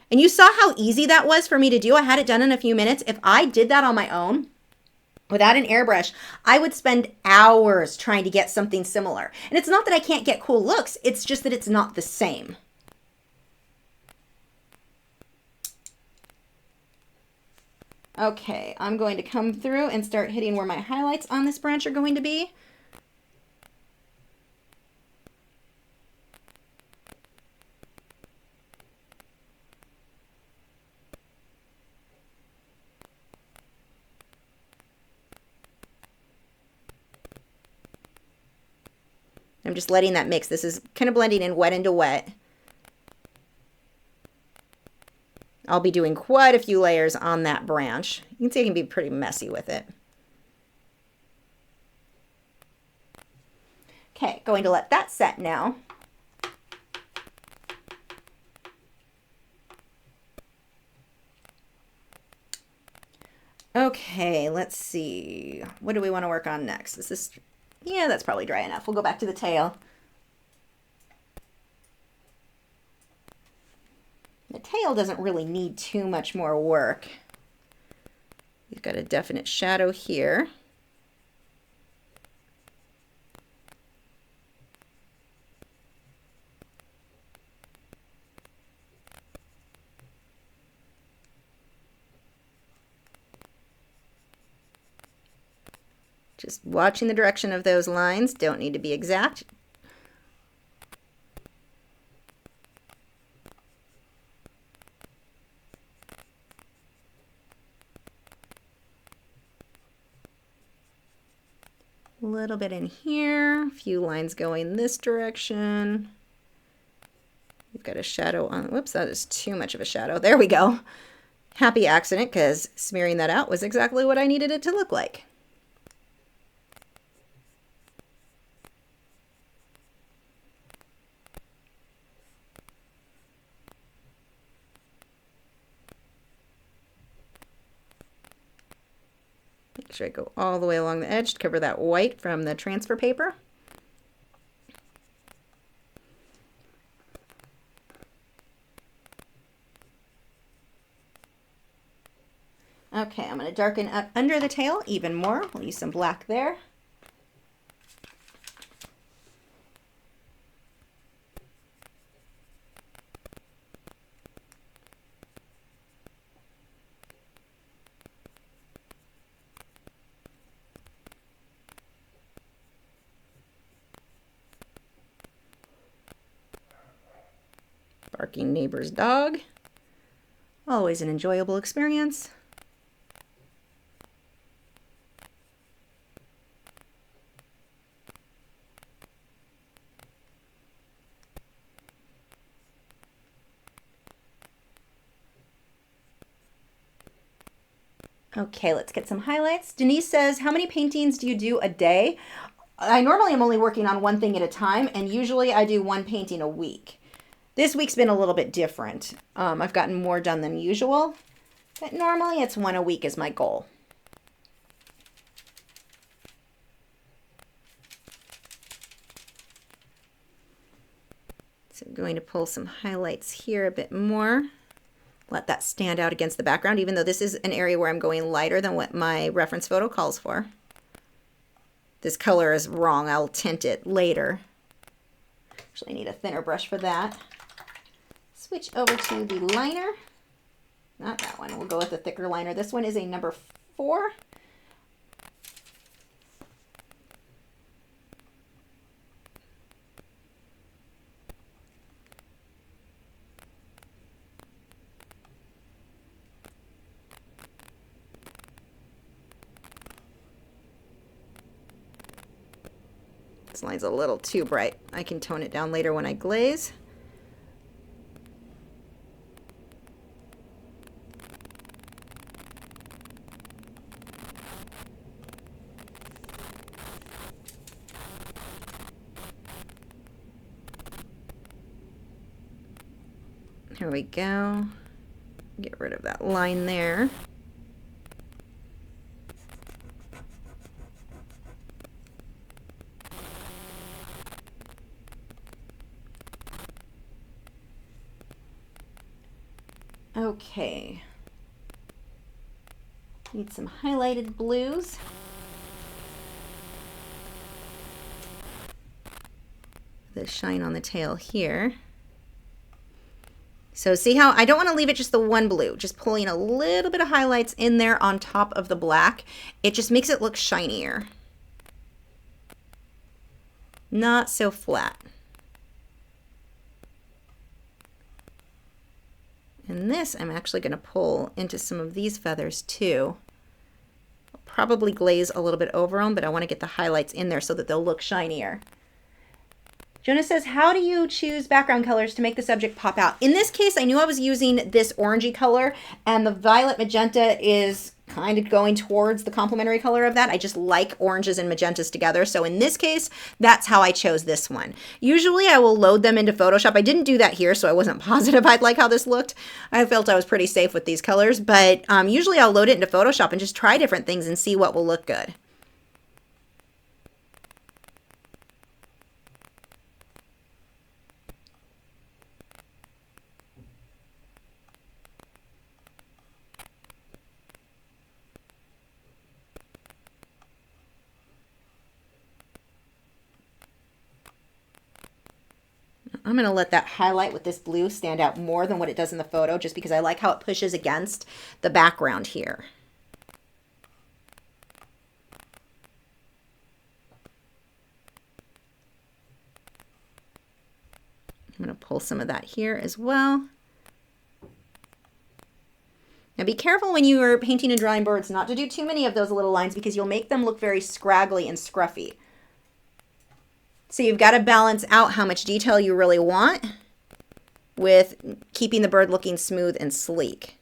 And you saw how easy that was for me to do. I had it done in a few minutes. If I did that on my own, without an airbrush, I would spend hours trying to get something similar. And it's not that I can't get cool looks, it's just that it's not the same. Okay, I'm going to come through and start hitting where my highlights on this branch are going to be. I'm just letting that mix. This is kind of blending in wet into wet. I'll be doing quite a few layers on that branch. You can see I can be pretty messy with it. Okay, going to let that set now. Okay, let's see. What do we want to work on next? Is this... Yeah, that's probably dry enough. We'll go back to the tail. The tail doesn't really need too much more work. We've got a definite shadow here. Just watching the direction of those lines, don't need to be exact. A little bit in here, a few lines going this direction. We've got a shadow on, whoops, that is too much of a shadow. There we go. Happy accident, because smearing that out was exactly what I needed it to look like. Make sure I go all the way along the edge to cover that white from the transfer paper. Okay, I'm going to darken up under the tail even more. We'll use some black there. Barking neighbor's dog. Always an enjoyable experience. Okay, let's get some highlights. Denise says, how many paintings do you do a day? I normally am only working on one thing at a time, and usually I do one painting a week. This week's been a little bit different. I've gotten more done than usual, but normally it's one a week is my goal. So I'm going to pull some highlights here a bit more. Let that stand out against the background, even though this is an area where I'm going lighter than what my reference photo calls for. This color is wrong. I'll tint it later. Actually, I need a thinner brush for that. Switch over to the liner. Not that one. We'll go with a thicker liner. This one is a number 4. This line's a little too bright. I can tone it down later when I glaze. Here we go. Get rid of that line there. Okay. Need some highlighted blues. The shine on the tail here. So see how I don't want to leave it just the one blue, just pulling a little bit of highlights in there on top of the black. It just makes it look shinier. Not so flat. And this I'm actually going to pull into some of these feathers too. I'll probably glaze a little bit over them, but I want to get the highlights in there so that they'll look shinier. Jonah says, how do you choose background colors to make the subject pop out? In this case, I knew I was using this orangey color, and the violet magenta is kind of going towards the complementary color of that. I just like oranges and magentas together. So in this case, that's how I chose this one. Usually I will load them into Photoshop. I didn't do that here, so I wasn't positive I'd like how this looked. I felt I was pretty safe with these colors, but usually I'll load it into Photoshop and just try different things and see what will look good. I'm going to let that highlight with this blue stand out more than what it does in the photo, just because I like how it pushes against the background here. I'm going to pull some of that here as well. Now be careful when you are painting and drawing birds not to do too many of those little lines, because you'll make them look very scraggly and scruffy. So you've got to balance out how much detail you really want with keeping the bird looking smooth and sleek.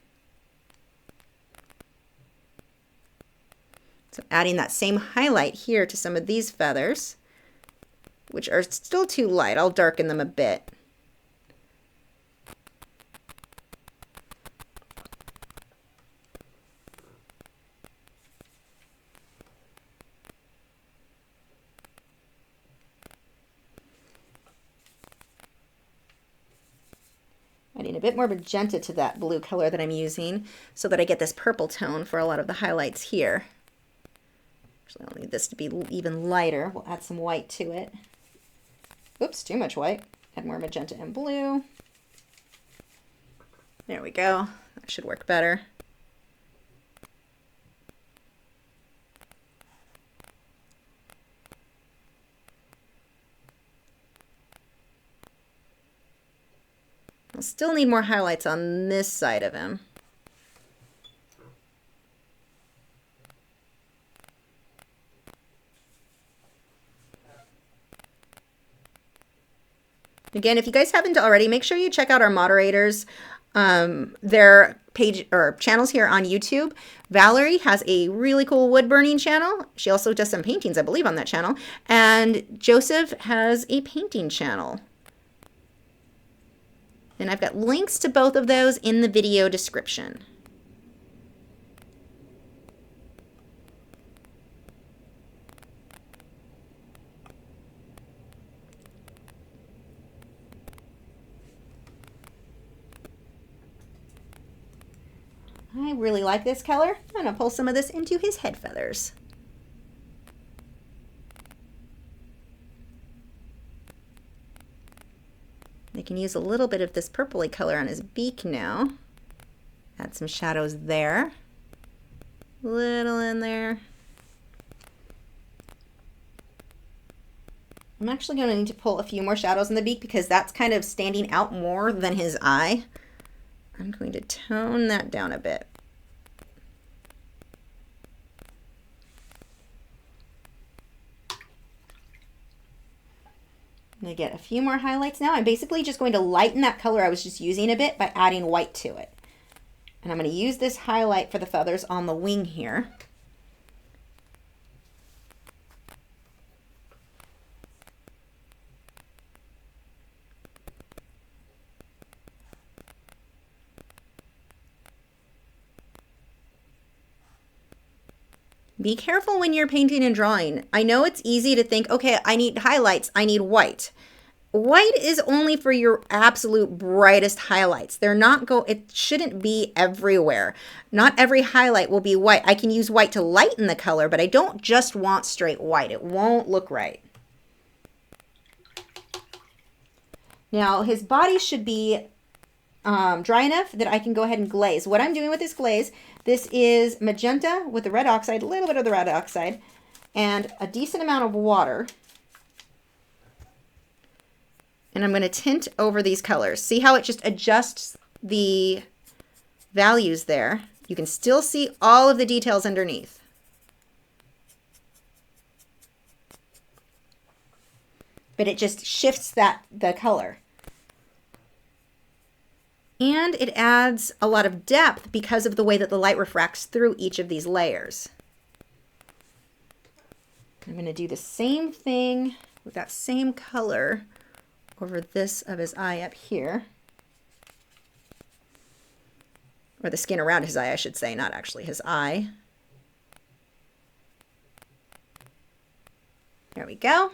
So adding that same highlight here to some of these feathers, which are still too light. I'll darken them a bit. Adding a bit more magenta to that blue color that I'm using so that I get this purple tone for a lot of the highlights here. Actually, I'll need this to be even lighter. We'll add some white to it. Oops, too much white. Add more magenta and blue. There we go. That should work better. I'll still need more highlights on this side of him. Again, if you guys haven't already, make sure you check out our moderators, their page or channels here on YouTube. Valerie has a really cool wood burning channel. She also does some paintings, I believe, on that channel. And Joseph has a painting channel. And I've got links to both of those in the video description. I really like this color. I'm going to pull some of this into his head feathers. I can use a little bit of this purpley color on his beak now. Add some shadows there. Little in there. I'm actually going to need to pull a few more shadows in the beak because that's kind of standing out more than his eye. I'm going to tone that down a bit. I'm going to get a few more highlights now. I'm basically just going to lighten that color I was just using a bit by adding white to it. And I'm going to use this highlight for the feathers on the wing here. Be careful when you're painting and drawing. I know it's easy to think, okay, I need highlights, I need white. White is only for your absolute brightest highlights. It shouldn't be everywhere. Not every highlight will be white. I can use white to lighten the color, but I don't just want straight white. It won't look right. Now his body should be dry enough that I can go ahead and glaze. What I'm doing with this glaze, this is magenta with the red oxide, a little bit of the red oxide, and a decent amount of water. And I'm going to tint over these colors. See how it just adjusts the values there? You can still see all of the details underneath. But it just shifts the color. And it adds a lot of depth because of the way that the light refracts through each of these layers. I'm going to do the same thing with that same color over this of his eye up here. Or the skin around his eye, I should say, not actually his eye. There we go.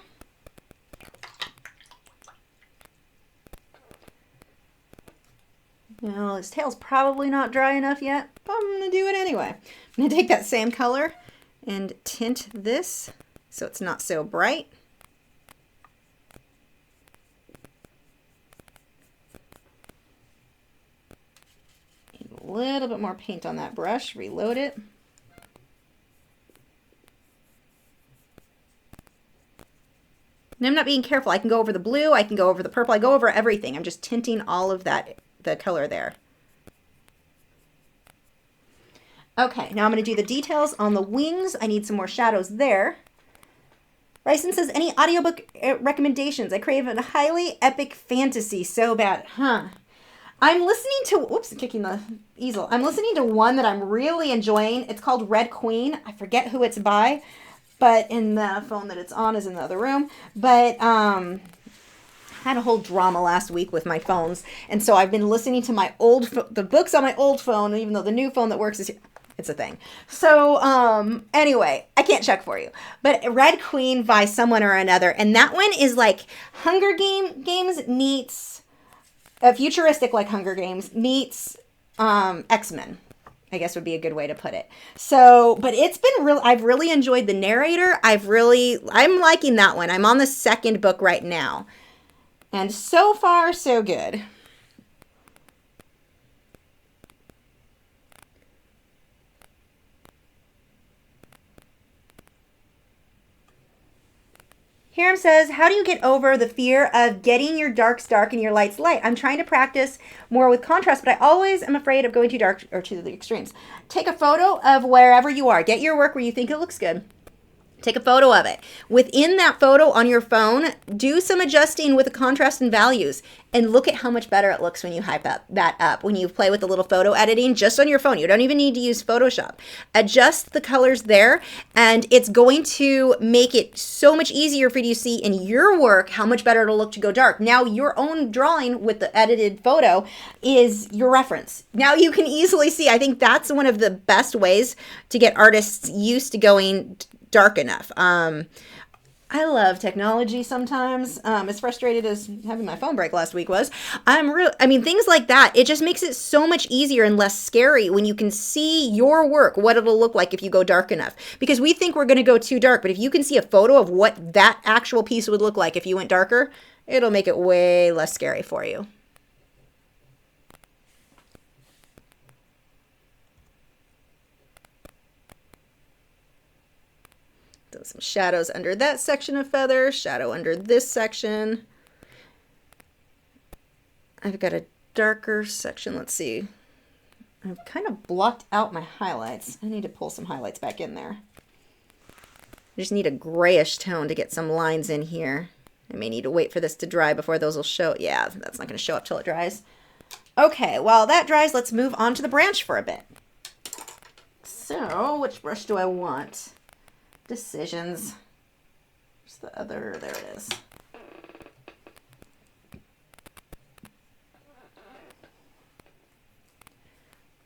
Well, his tail's probably not dry enough yet, but I'm going to do it anyway. I'm going to take that same color and tint this so it's not so bright. little bit more paint on that brush, reload it. And I'm not being careful. I can go over the blue, I can go over the purple, I go over everything. I'm just tinting all of that, the color there. Okay, now I'm going to do the details on the wings. I need some more shadows there. Bryson says, any audiobook recommendations? I crave a highly epic fantasy so bad. Huh. I'm listening to, whoops, kicking the easel. I'm listening to one that I'm really enjoying. It's called Red Queen. I forget who it's by, but in the phone that it's on is in the other room. But I had a whole drama last week with my phones. And so I've been listening to my the books on my old phone, even though the new phone that works is here. It's a thing. So, anyway, I can't check for you, but Red Queen by someone or another. And that one is like Hunger Games meets a futuristic, like Hunger Games meets, X-Men, I guess would be a good way to put it. So, but it's been I've really enjoyed the narrator. I'm liking that one. I'm on the second book right now. And so far, so good. Hiram says, how do you get over the fear of getting your darks dark and your lights light? I'm trying to practice more with contrast, but I always am afraid of going too dark or to the extremes. Take a photo of wherever you are. Get your work where you think it looks good. Take a photo of it. Within that photo on your phone, do some adjusting with the contrast and values and look at how much better it looks when you hype that up. When you play with the little photo editing just on your phone. You don't even need to use Photoshop. Adjust the colors there and it's going to make it so much easier for you to see in your work how much better it'll look to go dark. Now your own drawing with the edited photo is your reference. Now you can easily see. I think that's one of the best ways to get artists used to going dark enough. I love technology sometimes. As frustrated as having my phone break last week was, things like that, it just makes it so much easier and less scary when you can see your work, what it'll look like if you go dark enough. Because we think we're going to go too dark, but if you can see a photo of what that actual piece would look like if you went darker, it'll make it way less scary for you. Some shadows under that section of feather, shadow under this section. I've got a darker section. Let's see. I've kind of blocked out my highlights. I need to pull some highlights back in there. I just need a grayish tone to get some lines in here. I may need to wait for this to dry before those will show. Yeah, that's not going to show up till it dries. Okay, while that dries, let's move on to the branch for a bit. So, which brush do I want? Decisions. Where's the other? There it is.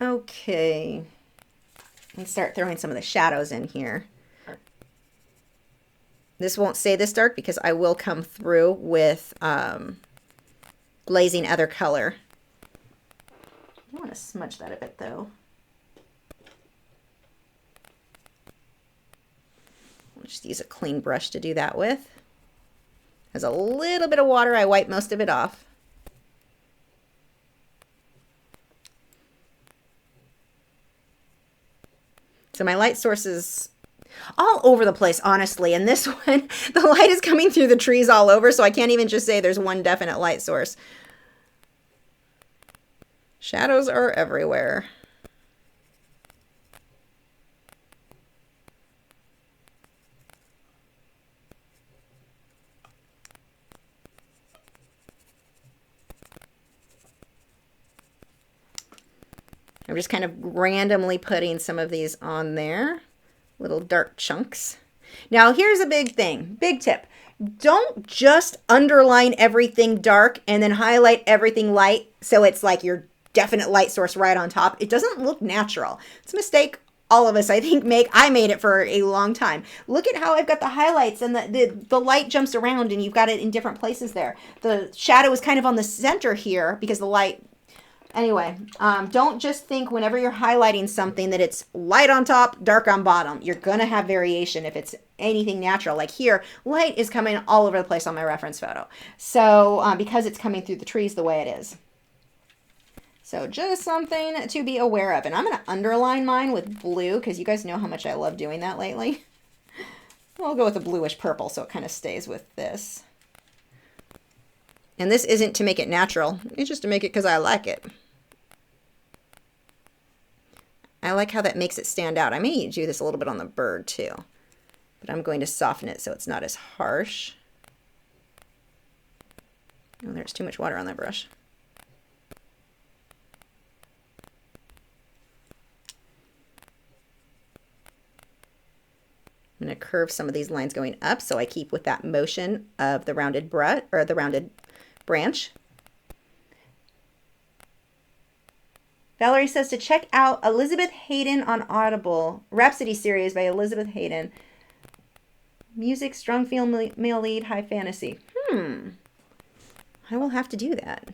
Okay. Let's start throwing some of the shadows in here. This won't stay this dark because I will come through with glazing other color. I want to smudge that a bit though. Just use a clean brush to do that with. Has a little bit of water. I wipe most of it off. So my light source is all over the place, honestly. And this one, the light is coming through the trees all over, so I can't even just say there's one definite light source. Shadows are everywhere. I'm just kind of randomly putting some of these on there, little dark chunks. Now here's a big thing, big tip. Don't just underline everything dark and then highlight everything light so it's like your definite light source right on top. It doesn't look natural. It's a mistake all of us, I think, make. I made it for a long time. Look at how I've got the highlights and the light jumps around and you've got it in different places there. The shadow is kind of on the center here because the light... Anyway, don't just think whenever you're highlighting something that it's light on top, dark on bottom. You're going to have variation if it's anything natural. Like here, light is coming all over the place on my reference photo. So because it's coming through the trees the way it is. So just something to be aware of. And I'm going to underline mine with blue because you guys know how much I love doing that lately. I'll go with a bluish purple so it kind of stays with this. And this isn't to make it natural. It's just to make it because I like it. I like how that makes it stand out. I may do this a little bit on the bird too. But I'm going to soften it so it's not as harsh. Oh, there's too much water on that brush. I'm going to curve some of these lines going up so I keep with that motion of the rounded brush or the rounded branch. Valerie says to check out Elizabeth Hayden on Audible, Rhapsody series by Elizabeth Hayden. Music, strong female lead, high fantasy. I will have to do that.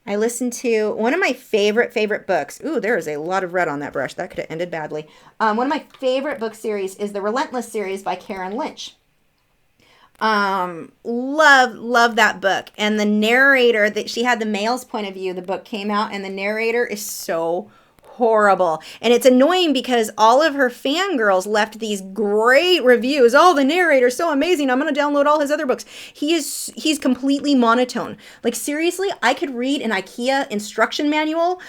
I listened to one of my favorite books. Ooh, there is a lot of red on that brush. That could have ended badly. One of my favorite book series is the Relentless series by Karen Lynch. Love that book. And the narrator, that she had the male's point of view, the book came out, and the narrator is so horrible. And it's annoying because all of her fangirls left these great reviews. Oh, the narrator's so amazing. I'm going to download all his other books. He's completely monotone. Like seriously, I could read an IKEA instruction manual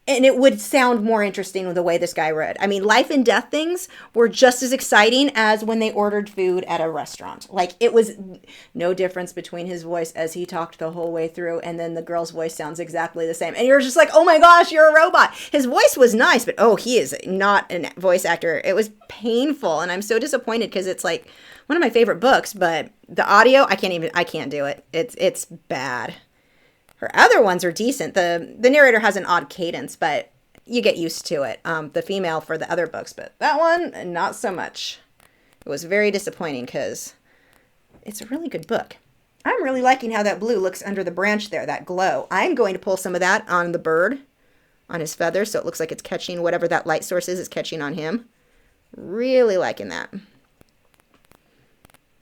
and it would sound more interesting with the way this guy read. I mean, life and death things were just as exciting as when they ordered food at a restaurant. Like, it was no difference between his voice as he talked the whole way through, and then the girl's voice sounds exactly the same. And you're just like, oh my gosh, you're a robot. His voice was nice, but oh, he is not a voice actor. It was painful, and I'm so disappointed because it's like one of my favorite books, but the audio, I can't do it. It's bad. Her other ones are decent. The narrator has an odd cadence, but you get used to it. The female for the other books, but that one, not so much. It was very disappointing because it's a really good book. I'm really liking how that blue looks under the branch there, that glow. I'm going to pull some of that on the bird, on his feathers, so it looks like it's catching whatever that light source is catching on him. Really liking that.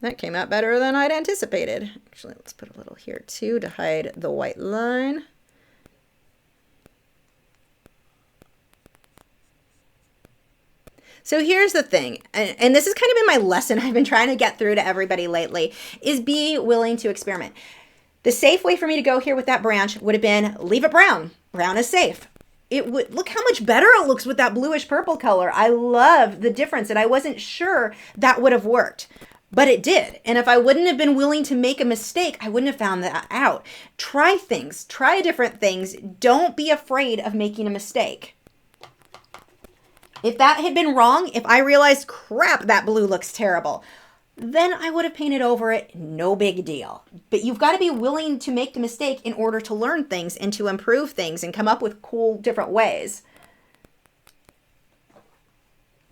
That came out better than I'd anticipated. Actually, let's put a little here too to hide the white line. So here's the thing, and this has kind of been my lesson I've been trying to get through to everybody lately, is be willing to experiment. The safe way for me to go here with that branch would have been leave it brown. Brown is safe. It would look how much better it looks with that bluish purple color. I love the difference, and I wasn't sure that would have worked. But it did. And if I wouldn't have been willing to make a mistake, I wouldn't have found that out. Try things. Try different things. Don't be afraid of making a mistake. If that had been wrong, if I realized, crap, that blue looks terrible, then I would have painted over it. No big deal. But you've got to be willing to make the mistake in order to learn things and to improve things and come up with cool, different ways.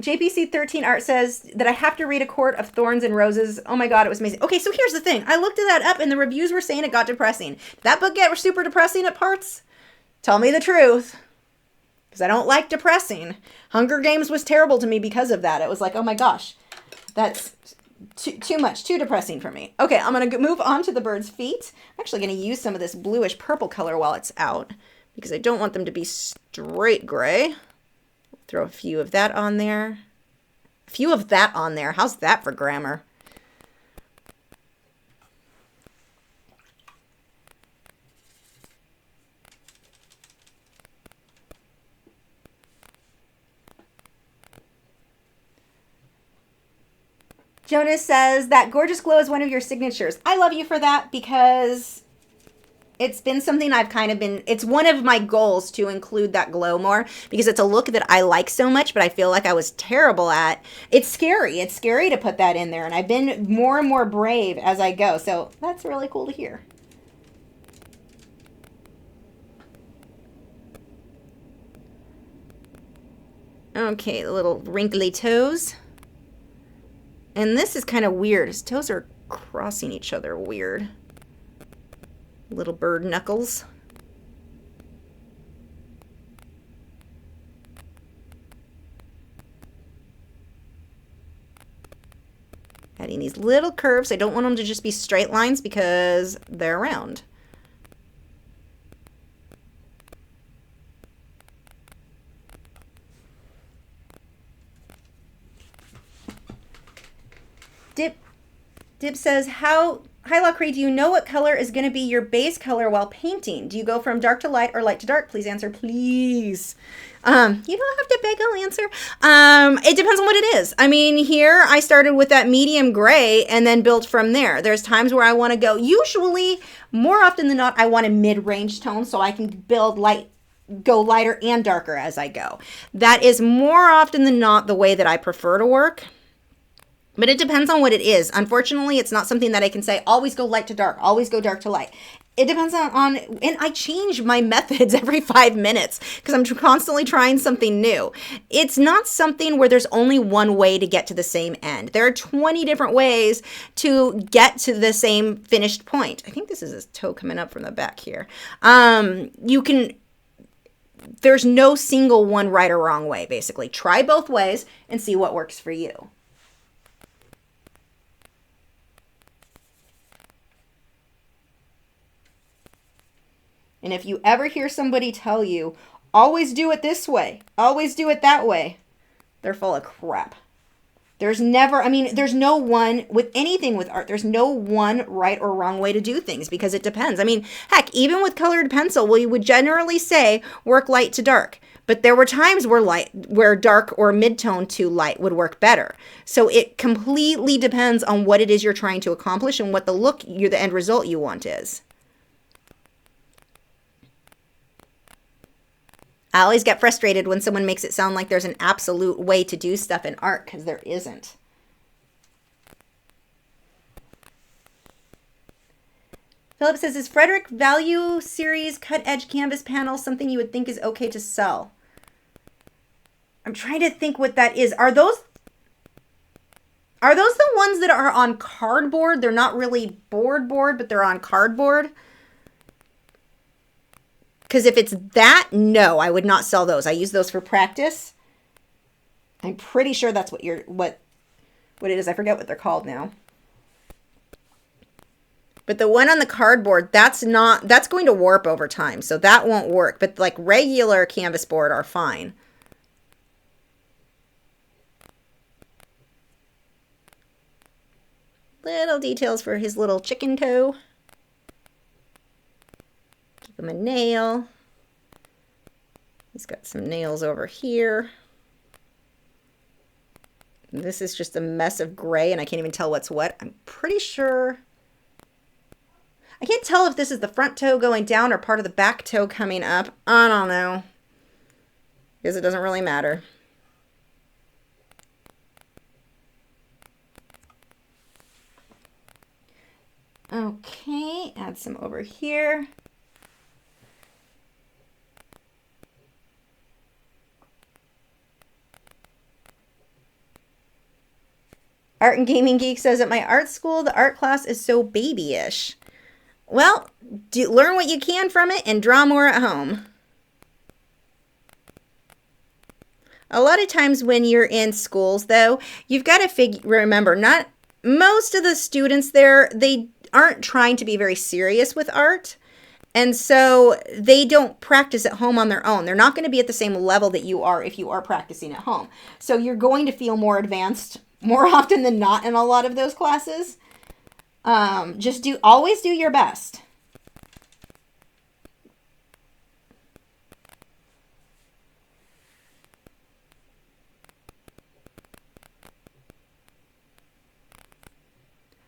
JPC 13 Art says that I have to read A Court of Thorns and Roses. Oh my God, it was amazing. Okay, so here's the thing. I looked that up and the reviews were saying it got depressing. Did that book get super depressing at parts? Tell me the truth. Because I don't like depressing. Hunger Games was terrible to me because of that. It was like, oh my gosh, that's too much, too depressing for me. Okay, I'm going to move on to the bird's feet. I'm actually going to use some of this bluish purple color while it's out because I don't want them to be straight gray. Throw a few of that on there. A few of that on there. How's that for grammar? Jonas says that gorgeous glow is one of your signatures. I love you for that because it's been something I've kind of been, it's one of my goals to include that glow more because it's a look that I like so much, but I feel like I was terrible at. It's scary. It's scary to put that in there. And I've been more and more brave as I go. So that's really cool to hear. Okay, the little wrinkly toes. And this is kind of weird. His toes are crossing each other weird. Little bird knuckles. Adding these little curves. I don't want them to just be straight lines because they're round. Dip says, hi Lachri, do you know what color is going to be your base color while painting? Do you go from dark to light or light to dark? Please answer, please. You don't have to beg, I'll answer. It depends on what it is. I mean, here I started with that medium gray and then built from there. There's times where I want to go, usually, more often than not, I want a mid-range tone so I can build go lighter and darker as I go. That is more often than not the way that I prefer to work. But it depends on what it is. Unfortunately, it's not something that I can say, always go light to dark, always go dark to light. It depends on and I change my methods every 5 minutes because I'm constantly trying something new. It's not something where there's only one way to get to the same end. There are 20 different ways to get to the same finished point. I think this is a toe coming up from the back here. There's no single one right or wrong way, basically. Try both ways and see what works for you. And if you ever hear somebody tell you, always do it this way, always do it that way, they're full of crap. There's no one, with anything with art, there's no one right or wrong way to do things because it depends. I mean, heck, even with colored pencil, we would generally say work light to dark. But there were times where dark or mid-tone to light would work better. So it completely depends on what it is you're trying to accomplish and what the end result you want is. I always get frustrated when someone makes it sound like there's an absolute way to do stuff in art, because there isn't. Philip says, is Frederick Value Series cut edge canvas panel something you would think is okay to sell? I'm trying to think what that is. Are those the ones that are on cardboard? They're not really board, but they're on cardboard. Because if it's that, no, I would not sell those. I use those for practice. I'm pretty sure that's what it is. I forget what they're called now. But the one on the cardboard, that's going to warp over time, so that won't work. But like regular canvas board are fine. Little details for his little chicken toe. Give him a nail. He's got some nails over here. This is just a mess of gray, and I can't even tell what's what. I'm pretty sure. I can't tell if this is the front toe going down or part of the back toe coming up. I don't know. Because it doesn't really matter. Okay, add some over here. Art and Gaming Geek says, at my art school, the art class is so babyish. Well, learn what you can from it and draw more at home. A lot of times when you're in schools, though, you've got to remember, not most of the students there, they aren't trying to be very serious with art. And so they don't practice at home on their own. They're not going to be at the same level that you are if you are practicing at home. So you're going to feel more advanced more often than not in a lot of those classes. Always do your best.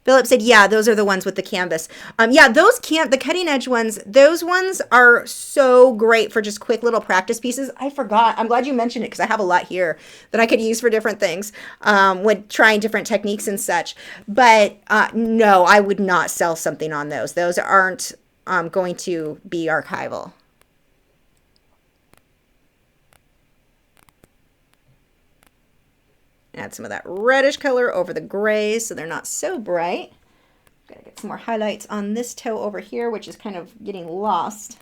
Philip said, yeah, those are the ones with the canvas. Yeah, the cutting edge ones, those ones are so great for just quick little practice pieces. I forgot. I'm glad you mentioned it because I have a lot here that I could use for different things when trying different techniques and such. But no, I would not sell something on those. Those aren't going to be archival. Add some of that reddish color over the grays so they're not so bright. Gotta get some more highlights on this toe over here, which is kind of getting lost.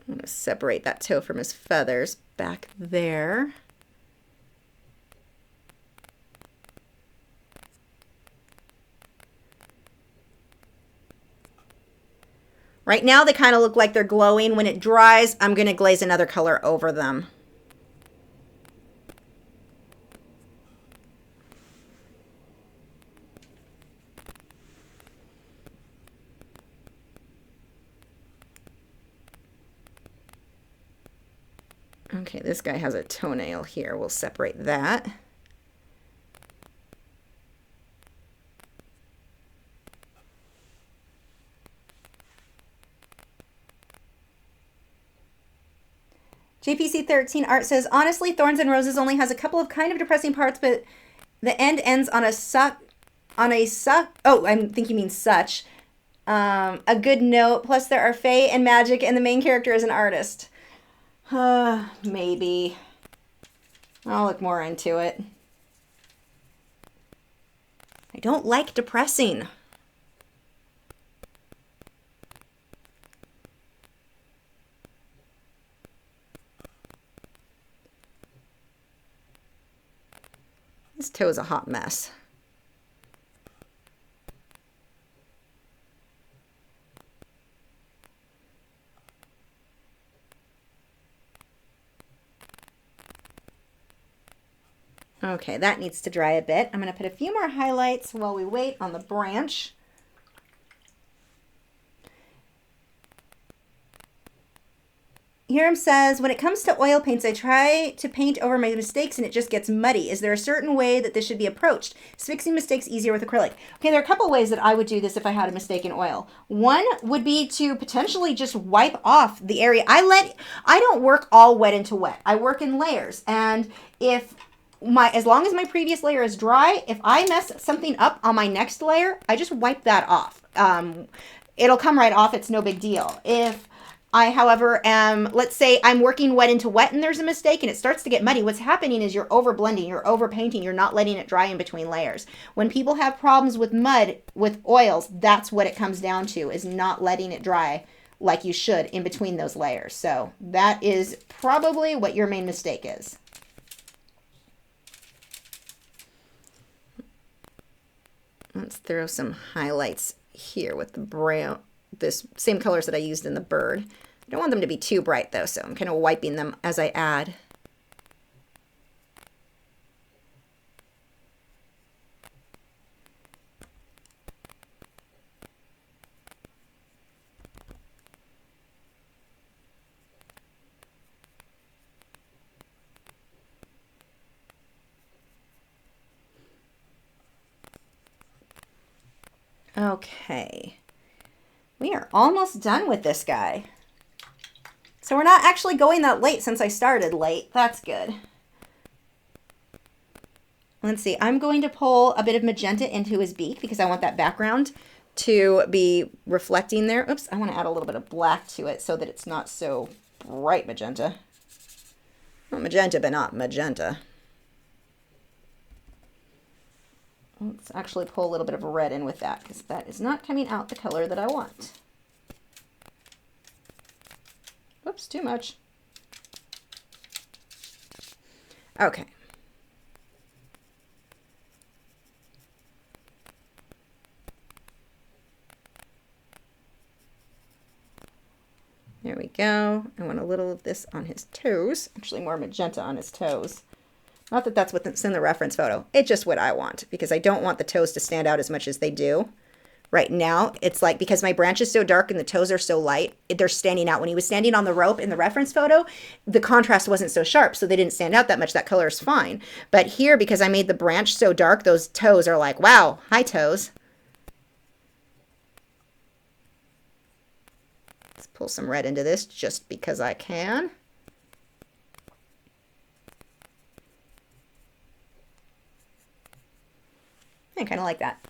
I'm going to separate that toe from his feathers back there. Right now they kind of look like they're glowing. When it dries, I'm going to glaze another color over them. Okay, this guy has a toenail here. We'll separate that. JPC13 Art says, honestly, Thorns and Roses only has a couple of kind of depressing parts, but the end ends on a oh, I think you mean such. A good note. Plus there are fae and magic and the main character is an artist. Maybe. I'll look more into it. I don't like depressing. This toe is a hot mess. Okay, that needs to dry a bit. I'm going to put a few more highlights while we wait on the branch. Hiram says, when it comes to oil paints, I try to paint over my mistakes and it just gets muddy. Is there a certain way that this should be approached? Is fixing mistakes easier with acrylic? Okay, there are a couple ways that I would do this if I had a mistake in oil. One would be to potentially just wipe off the area. I don't work all wet into wet. I work in layers. And as long as my previous layer is dry, if I mess something up on my next layer, I just wipe that off. It'll come right off. It's no big deal. If I, however, let's say I'm working wet into wet and there's a mistake and it starts to get muddy. What's happening is you're over blending, you're over painting, you're not letting it dry in between layers. When people have problems with mud, with oils, that's what it comes down to, is not letting it dry like you should in between those layers. So that is probably what your main mistake is. Let's throw some highlights here with the brown. This same colors that I used in the bird. I don't want them to be too bright though, so I'm kind of wiping them as I add. Okay. We are almost done with this guy. So we're not actually going that late since I started late. That's good. Let's see. I'm going to pull a bit of magenta into his beak because I want that background to be reflecting there. Oops, I want to add a little bit of black to it so that it's not so bright magenta. Well, magenta, but not magenta. Let's actually pull a little bit of red in with that because that is not coming out the color that I want. Oops, too much. Okay. There we go. I want a little of this on his toes. Actually, more magenta on his toes. Not that that's what's in the reference photo. It's just what I want because I don't want the toes to stand out as much as they do. Right now, it's like because my branch is so dark and the toes are so light, they're standing out. When he was standing on the rope in the reference photo, the contrast wasn't so sharp, so they didn't stand out that much. That color is fine. But here, because I made the branch so dark, those toes are like, wow, hi toes. Let's pull some red into this just because I can. I kind of like that.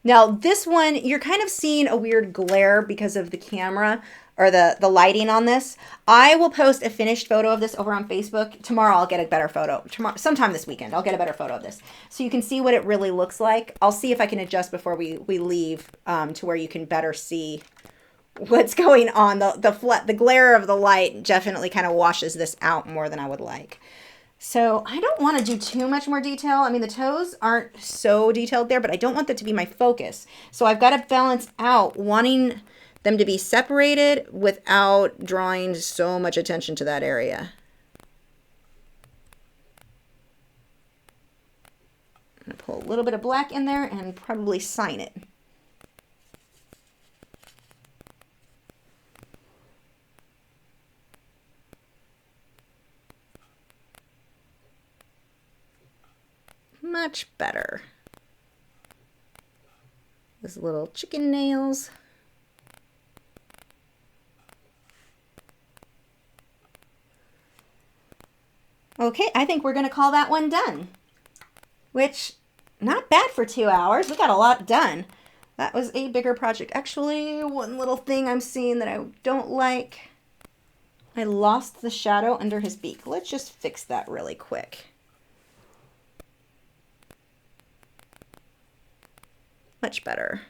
Now this one, you're kind of seeing a weird glare because of the camera or the lighting on this. I will post a finished photo of this over on Facebook. Tomorrow I'll get a better photo. Tomorrow, sometime this weekend, I'll get a better photo of this. So you can see what it really looks like. I'll see if I can adjust before we leave to where you can better see what's going on. The glare of the light definitely kind of washes this out more than I would like. So I don't want to do too much more detail. I mean, the toes aren't so detailed there, but I don't want that to be my focus. So I've got to balance out wanting them to be separated without drawing so much attention to that area. I'm going to pull a little bit of black in there and probably sign it. Much better. Those little chicken nails. Okay, I think we're going to call that one done. Which, not bad for 2 hours. We got a lot done. That was a bigger project. Actually, one little thing I'm seeing that I don't like. I lost the shadow under his beak. Let's just fix that really quick. Much better.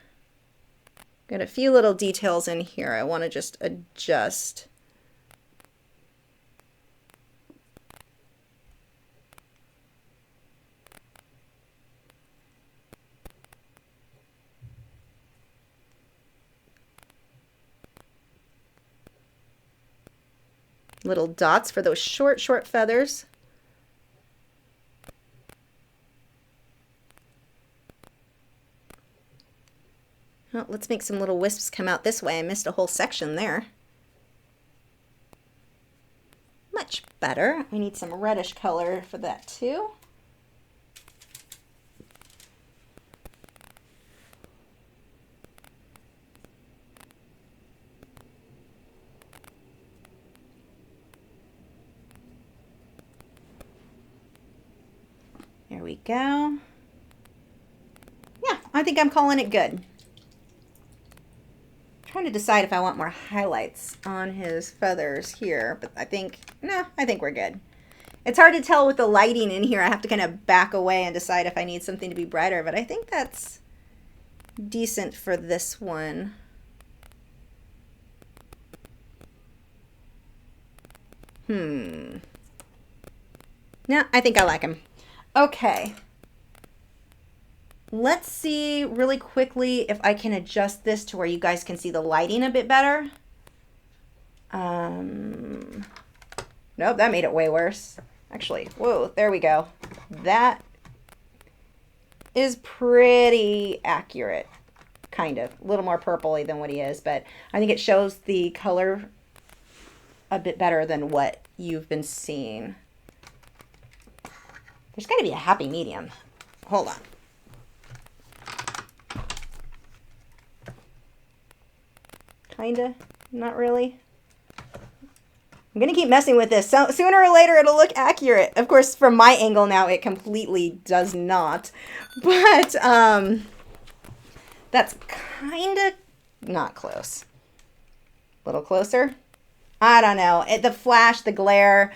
Got a few little details in here I want to just adjust. Little dots for those short feathers. Well, let's make some little wisps come out this way. I missed a whole section there. Much better. We need some reddish color for that too. There we go. Yeah, I think I'm calling it good. Trying to decide if I want more highlights on his feathers here, but I think we're good. It's hard to tell with the lighting in here. I have to kind of back away and decide if I need something to be brighter, but I think that's decent for this one. No, I think I like him. Okay. Let's see really quickly if I can adjust this to where you guys can see the lighting a bit better. Nope, that made it way worse. Actually, whoa, there we go. That is pretty accurate, kind of. A little more purpley than what he is, but I think it shows the color a bit better than what you've been seeing. There's got to be a happy medium. Hold on. Kinda, not really. I'm gonna keep messing with this. So sooner or later it'll look accurate. Of course, from my angle now it completely does not. But that's kinda not close. A little closer. I don't know. The flash, the glare,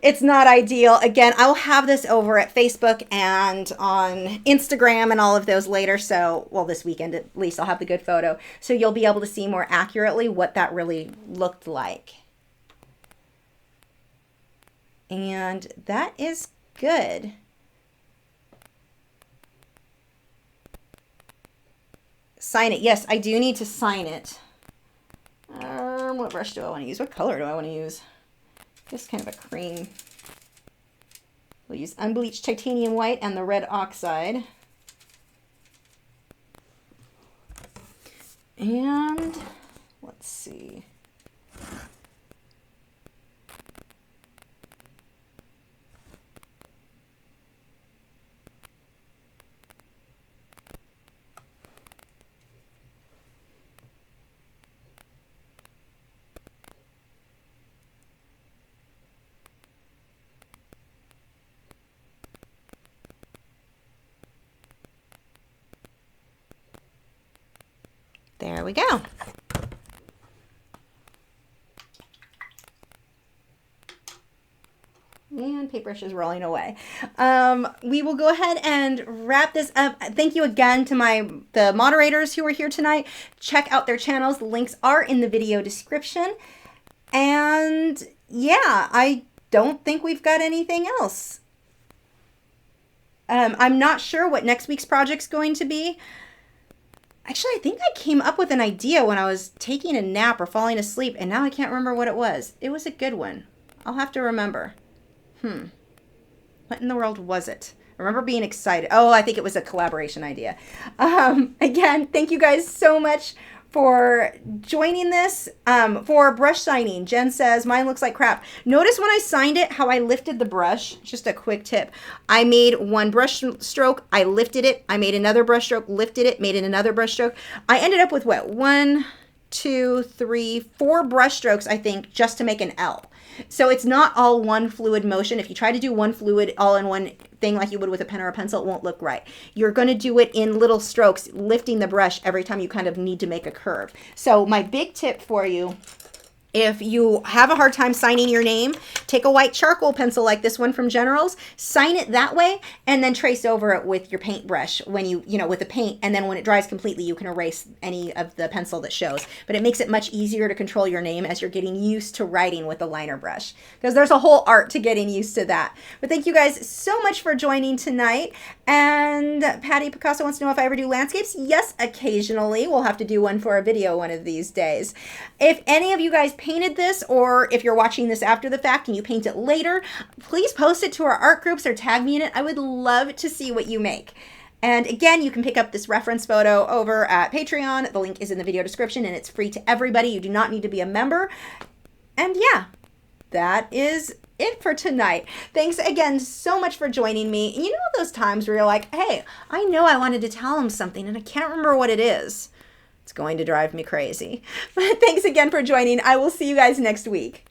it's not ideal. Again, I will have this over at Facebook and on Instagram and all of those later. So, well, this weekend at least I'll have the good photo. So you'll be able to see more accurately what that really looked like. And that is good. Sign it. Yes, I do need to sign it. What brush do I want to use? What color do I want to use? Just kind of a cream. We'll use unbleached titanium white and the red oxide. And let's see. There we go. And paintbrush is rolling away. We will go ahead and wrap this up. Thank you again to the moderators who are here tonight. Check out their channels. The links are in the video description. And yeah, I don't think we've got anything else. I'm not sure what next week's project's going to be. Actually, I think I came up with an idea when I was taking a nap or falling asleep, and now I can't remember what it was. It was a good one. I'll have to remember. What in the world was it? I remember being excited. Oh, I think it was a collaboration idea. Again, thank you guys so much for joining this. For brush signing, Jen says, mine looks like crap. Notice when I signed it, how I lifted the brush. Just a quick tip. I made one brush stroke, I lifted it. I made another brush stroke, lifted it, made it another brush stroke. I ended up with what? 1, 2, 3, 4 brush strokes, I think, just to make an L. So it's not all one fluid motion. If you try to do one fluid all in one thing like you would with a pen or a pencil, it won't look right. You're going to do it in little strokes, lifting the brush every time you kind of need to make a curve. So my big tip for you, if you have a hard time signing your name, take a white charcoal pencil like this one from Generals, sign it that way, and then trace over it with your paintbrush when with the paint, and then when it dries completely, you can erase any of the pencil that shows. But it makes it much easier to control your name as you're getting used to writing with a liner brush, because there's a whole art to getting used to that. But thank you guys so much for joining tonight. And Patty Picasso wants to know if I ever do landscapes. Yes, occasionally. We'll have to do one for a video one of these days. If any of you guys painted this, or if you're watching this after the fact and you paint it later, please post it to our art groups or tag me in it. I would love to see what you make. And again, you can pick up this reference photo over at Patreon. The link is in the video description, and it's free to everybody. You do not need to be a member. And yeah, that is it for tonight. Thanks again so much for joining me. And you know those times where you're like, hey, I know I wanted to tell them something and I can't remember what it is. It's going to drive me crazy. But thanks again for joining. I will see you guys next week.